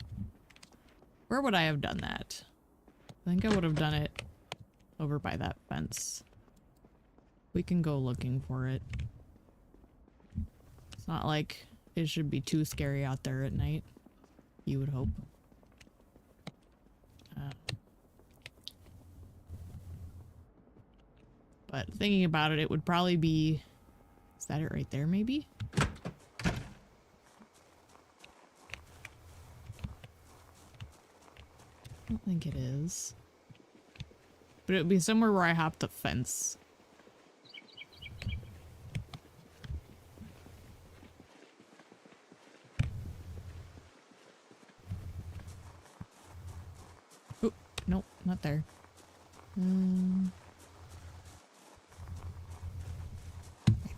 Where would I have done that? I think I would have done it over by that fence. We can go looking for it. It's not like it should be too scary out there at night. You would hope. But thinking about it, it would probably be... Is that it right there, maybe? I don't think it is. But it would be somewhere where I hopped the fence. Oh, nope, not there. I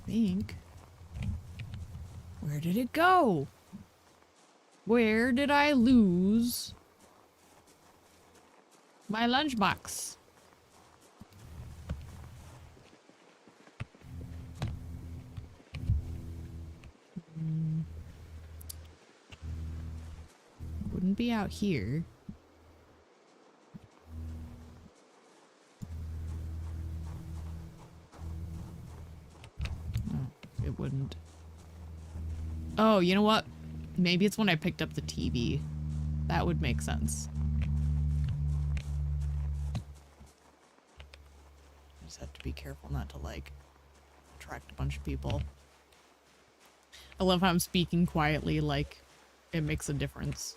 think. Where did it go? Where did I lose my lunchbox? Wouldn't be out here. Oh, it wouldn't. Oh, you know what? Maybe it's when I picked up the TV. That would make sense. I just have to be careful not to, like, attract a bunch of people. I love how I'm speaking quietly, like, it makes a difference.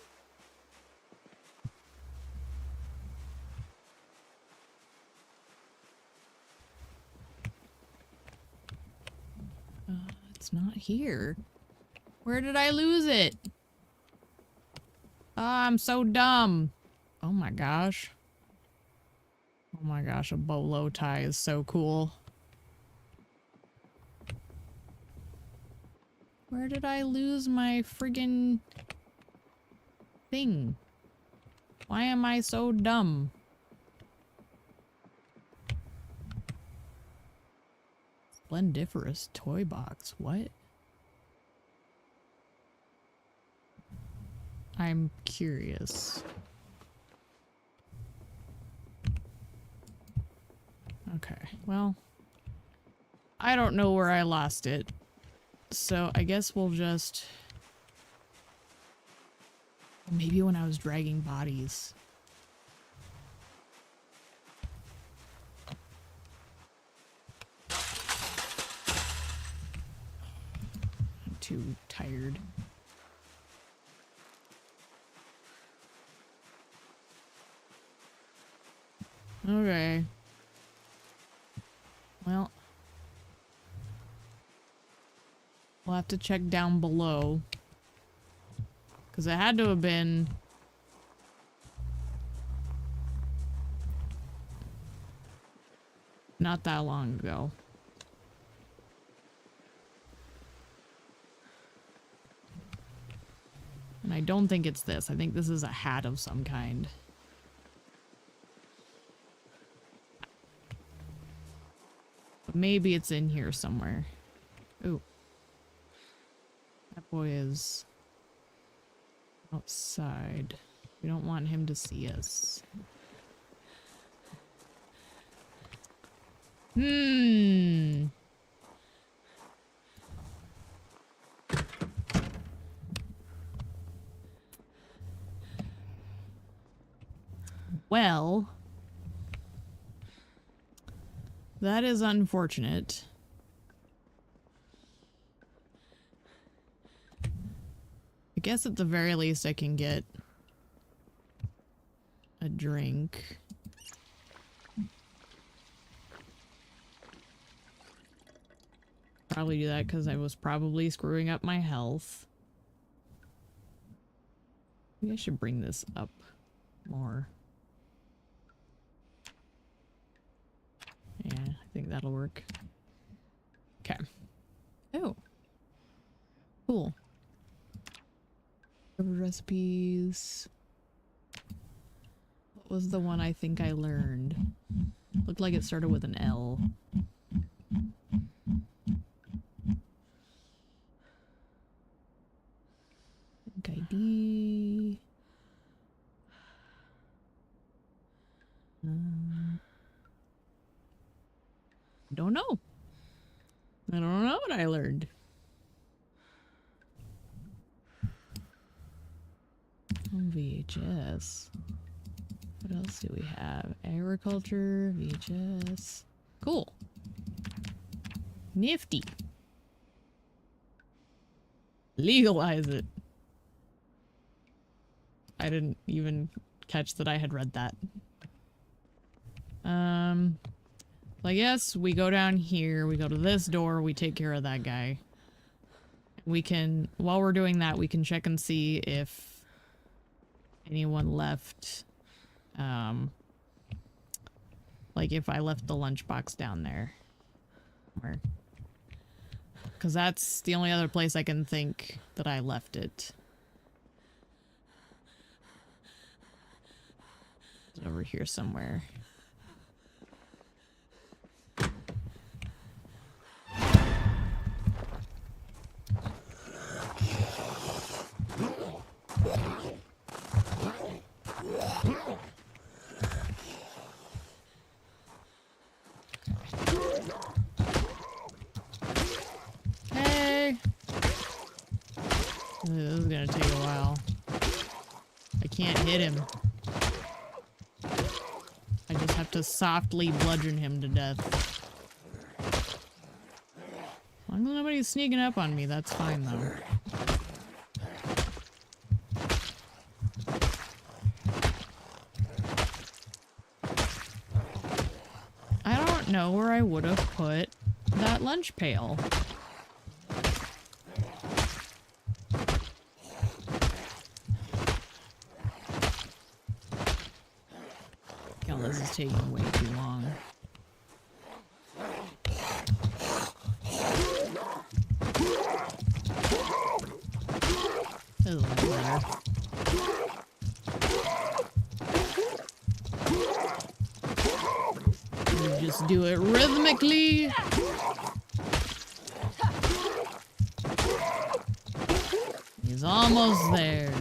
It's not here. Where did I lose it? Oh, I'm so dumb. Oh my gosh. Oh my gosh, a bolo tie is so cool. Where did I lose my friggin' thing? Why am I so dumb? Splendiferous toy box. What? I'm curious. Okay, well, I don't know where I lost it, so I guess we'll just... Maybe when I was dragging bodies. I'm too tired. Okay. Well, we'll have to check down below. Because it had to have been... not that long ago. And I don't think it's this. I think this is a hat of some kind. Maybe it's in here somewhere. Ooh. That boy is outside. We don't want him to see us. Well, that is unfortunate. I guess at the very least I can get a drink. Probably do that because I was probably screwing up my health. Maybe I should bring this up more. Yeah, I think that'll work. Okay. Oh. Cool. Recipes. What was the one I think I learned? Looked like it started with an L. ID. Don't know. I don't know what I learned. VHS. What else do we have? Agriculture, VHS. Cool. Nifty. Legalize it. I didn't even catch that I had read that. I guess we go down here, we go to this door, we take care of that guy. We can, while we're doing that, we can check and see if anyone left, like if I left the lunchbox down there. Because that's the only other place I can think that I left it. It's over here somewhere. Hey! This is gonna take a while. I can't hit him. I just have to softly bludgeon him to death. As long as nobody's sneaking up on me, that's fine though. I don't know where I would have put that lunch pail. God, this is taking way too long. This is a lot better. You just do it rhythmically. He's almost there.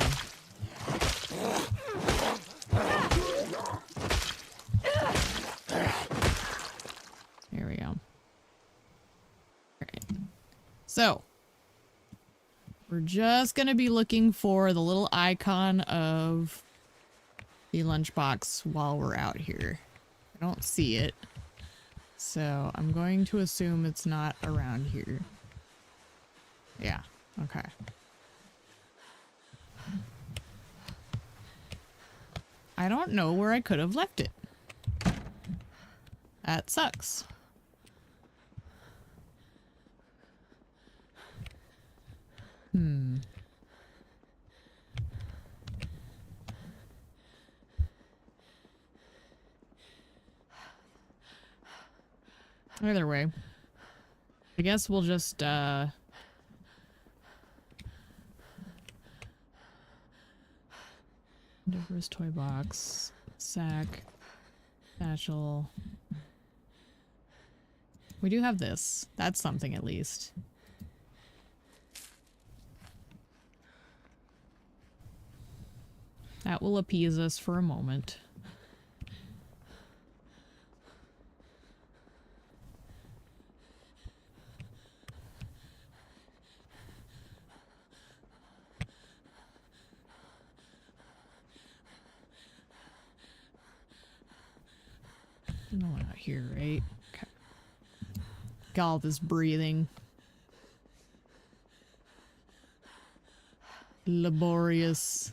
There we go. All right. So, we're just gonna be looking for the little icon of the lunchbox while we're out here. I don't see it. So, I'm going to assume it's not around here. Yeah, okay. I don't know where I could have left it. That sucks. Either way, I guess we'll just, diverse toy box, sack, satchel. We do have this. That's something at least. That will appease us for a moment. No one out here, right? Okay. Got all this breathing. Laborious.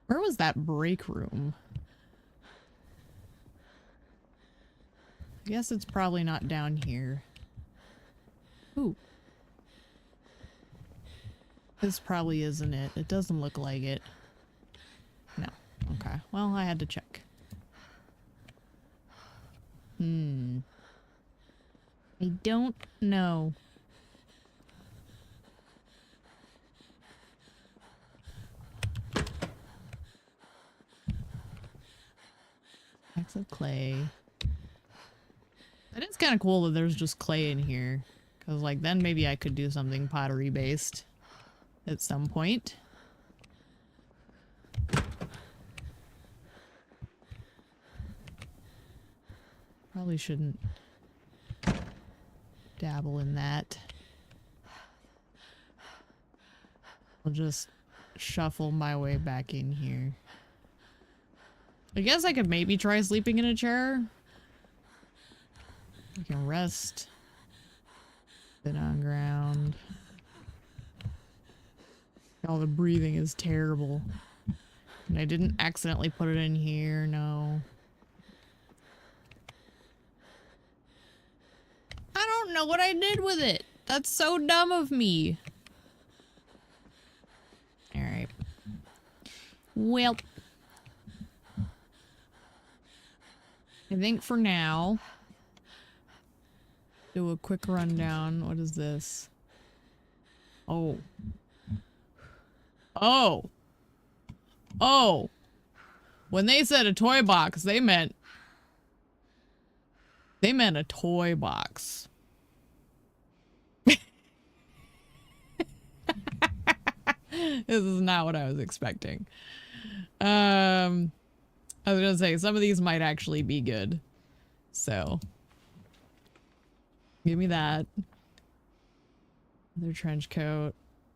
Where was that break room? I guess it's probably not down here. Ooh. This probably isn't it. It doesn't look like it. No. Okay. Well, I had to check. I don't know. Packs of clay. It is kind of cool that there's just clay in here. Because, like, then maybe I could do something pottery-based at some point. Probably shouldn't dabble in that. I'll just shuffle my way back in here. I guess I could maybe try sleeping in a chair. I can rest. Sit on ground. All the breathing is terrible. And I didn't accidentally put it in here, no. I don't know what I did with it. That's so dumb of me. Alright. Well. I think for now, do a quick rundown. What is this? Oh. Oh. Oh. When they said a toy box, they meant a toy box. This is not what I was expecting. I was gonna say, some of these might actually be good. So. Give me that. Another trench coat.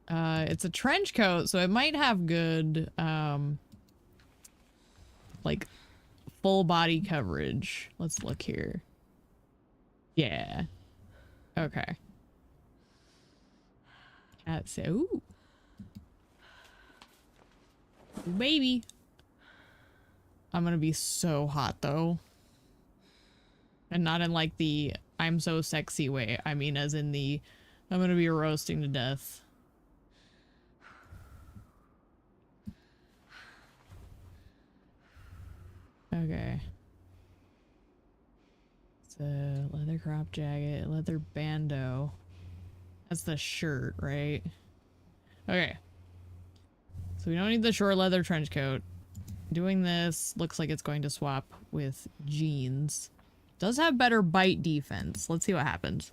It's a trench coat, so it might have good, like, full body coverage. Let's look here. Yeah. Okay. That's it. Ooh. Baby. I'm gonna be so hot, though. And not in, like, the I'm so sexy way. I mean, as in the I'm gonna be roasting to death. Okay. So The leather crop jacket, leather bandeau. That's the shirt, right? Okay. So we don't need the short leather trench coat. Doing this looks like it's going to swap with jeans. Does have better bite defense. Let's see what happens.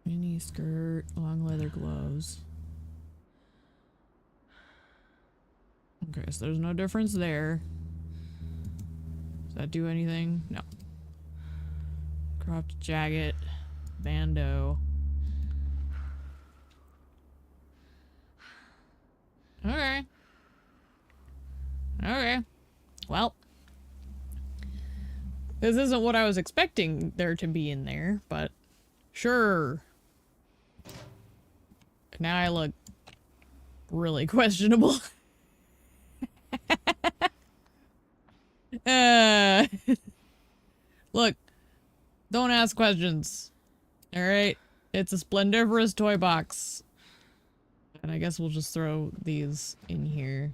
Mini skirt, long leather gloves. Okay, so there's no difference there. Does that do anything? No. Cropped jacket, bandeau. Okay. Okay. Well. This isn't what I was expecting there to be in there, but sure. Now I look really questionable. Look, don't ask questions. Alright? It's a splendiferous toy box. And I guess we'll just throw these in here.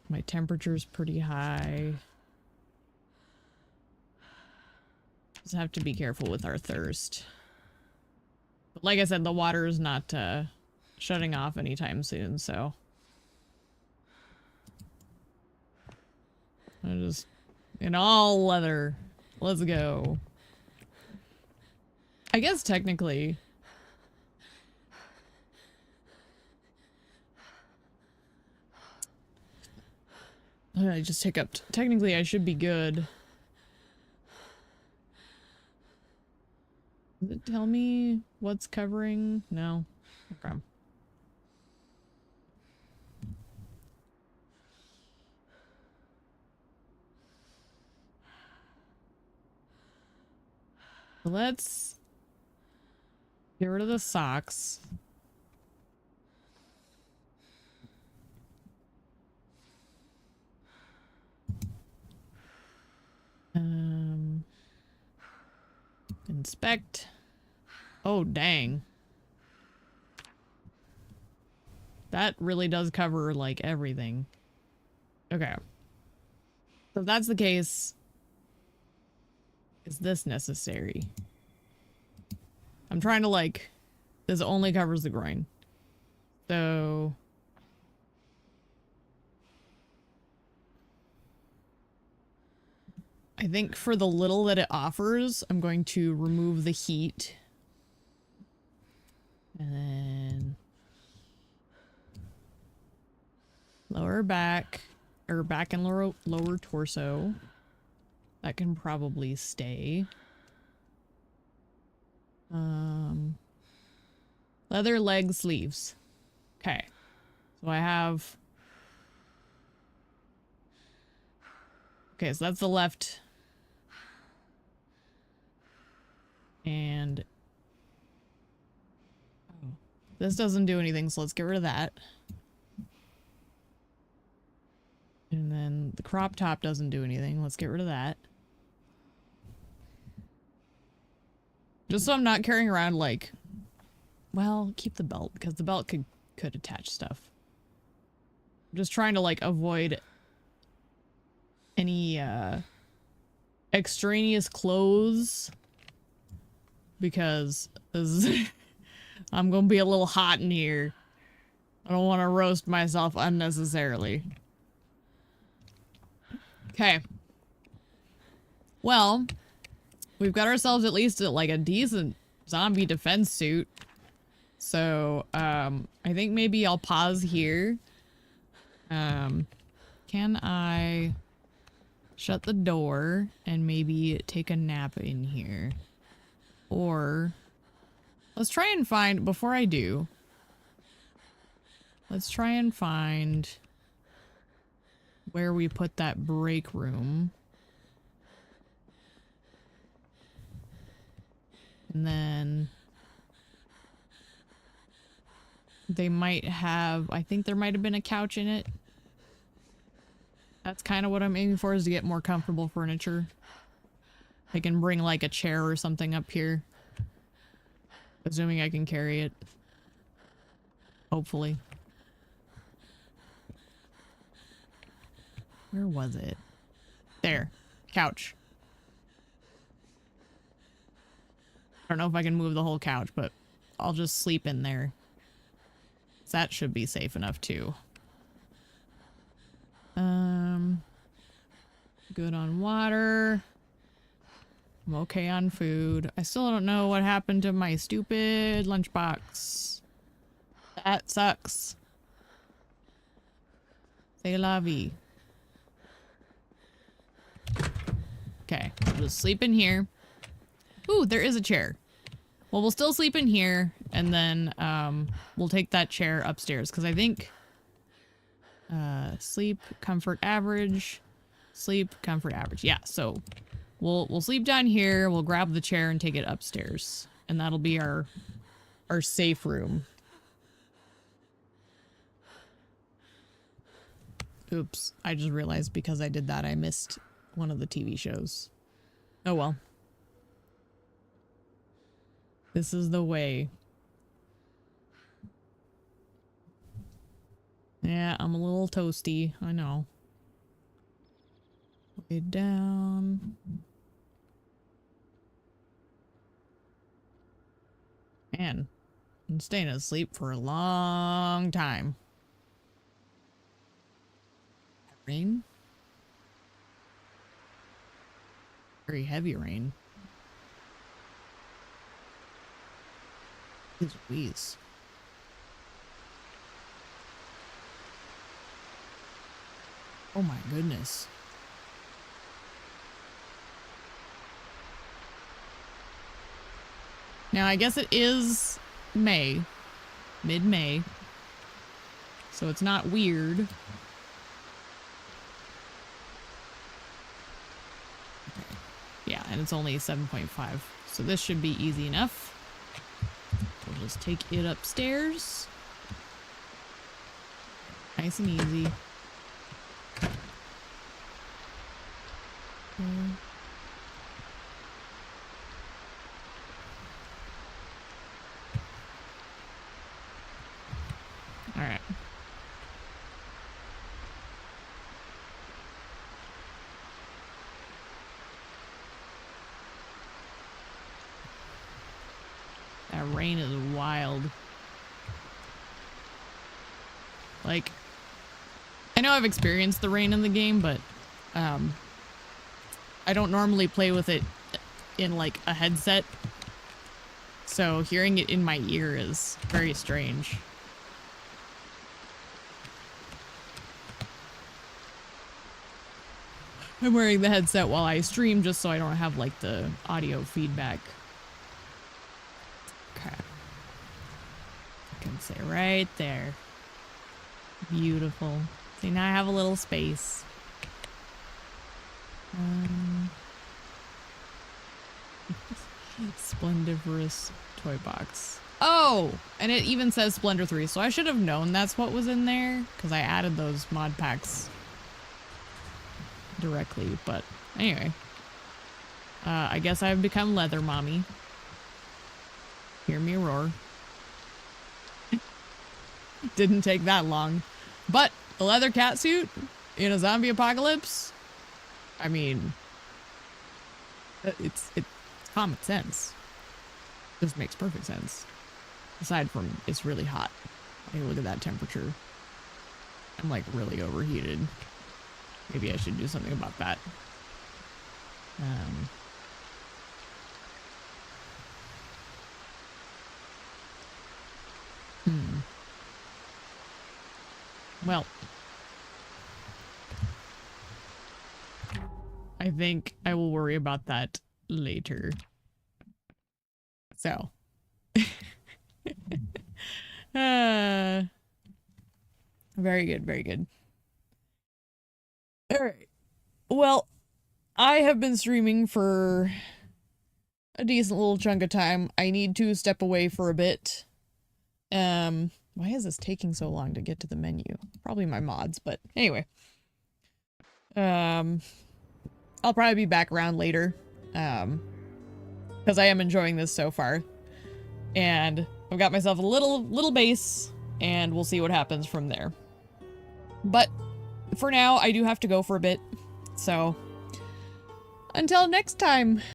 My temperature's pretty high. Just have to be careful with our thirst. But like I said, the water is not shutting off anytime soon, so... I just... in all leather. Let's go. I guess technically... I just hiccuped. Technically, I should be good. Does it tell me what's covering? No. Okay. Let's get rid of the socks. Inspect. Oh, dang. That really does cover, like, everything. Okay. So if that's the case, is this necessary? I'm trying to, like, this only covers the groin. So... I think for the little that it offers, I'm going to remove the heat. And then... lower back, or back and lower torso. That can probably stay. Leather leg sleeves. Okay. So I have... okay, so that's the left... and oh, this doesn't do anything, so let's get rid of that. And then the crop top doesn't do anything. Let's get rid of that. Just so I'm not carrying around, like, well, keep the belt, because the belt could attach stuff. I'm just trying to, like, avoid any extraneous clothes. Because I'm gonna be a little hot in here. I don't want to roast myself unnecessarily. Okay. Well, we've got ourselves at least like a decent zombie defense suit. So, I think maybe I'll pause here. Can I shut the door and maybe take a nap in here? Or let's try and find, before I do, let's try and find where we put that break room. And then they might have, I think there might have been a couch in it. That's kind of what I'm aiming for, is to get more comfortable furniture. I can bring like a chair or something up here. Assuming I can carry it. Hopefully. Where was it? There. Couch. I don't know if I can move the whole couch, but I'll just sleep in there. That should be safe enough too. Good on water. I'm okay on food. I still don't know what happened to my stupid lunchbox. That sucks. C'est la vie. Okay, we'll just sleep in here. Ooh, there is a chair. Well, we'll still sleep in here, and then we'll take that chair upstairs, because I think sleep, comfort, average, sleep, comfort, average. Yeah, so we'll sleep down here, we'll grab the chair and take it upstairs, and that'll be our safe room. Oops, I just realized because I did that I missed one of the TV shows. Oh well. This is the way. Yeah, I'm a little toasty, I know. Way down. Man, I'm staying asleep for a long time. Rain? Very heavy rain. Jeez Louise. Oh my goodness. Now I guess it is May. Mid-May. So it's not weird. Okay. Yeah, and it's only 7.5. So this should be easy enough. We'll just take it upstairs. Nice and easy. All right. That rain is wild. Like, I know I've experienced the rain in the game, but I don't normally play with it in like a headset. So hearing it in my ear is very strange. I'm wearing the headset while I stream just so I don't have like the audio feedback. Okay. I can say right there. Beautiful. See, now I have a little space. Splendiferous toy box. Oh, and it even says Splendor 3, so I should have known that's what was in there because I added those mod packs directly, but anyway. I guess I've become leather mommy. Hear me roar. Didn't take that long. But the leather catsuit in a zombie apocalypse, I mean, it's common sense. This makes perfect sense. Aside from it's really hot. Hey, look at that temperature. I'm like really overheated. Maybe I should do something about that. Well, I think I will worry about that later. So. Very good, very good. All right. Well, I have been streaming for a decent little chunk of time. I need to step away for a bit. Why is this taking so long to get to the menu? Probably my mods, but anyway. I'll probably be back around later. because I am enjoying this so far. And I've got myself a little base, and we'll see what happens from there. But for now, I do have to go for a bit. So until next time.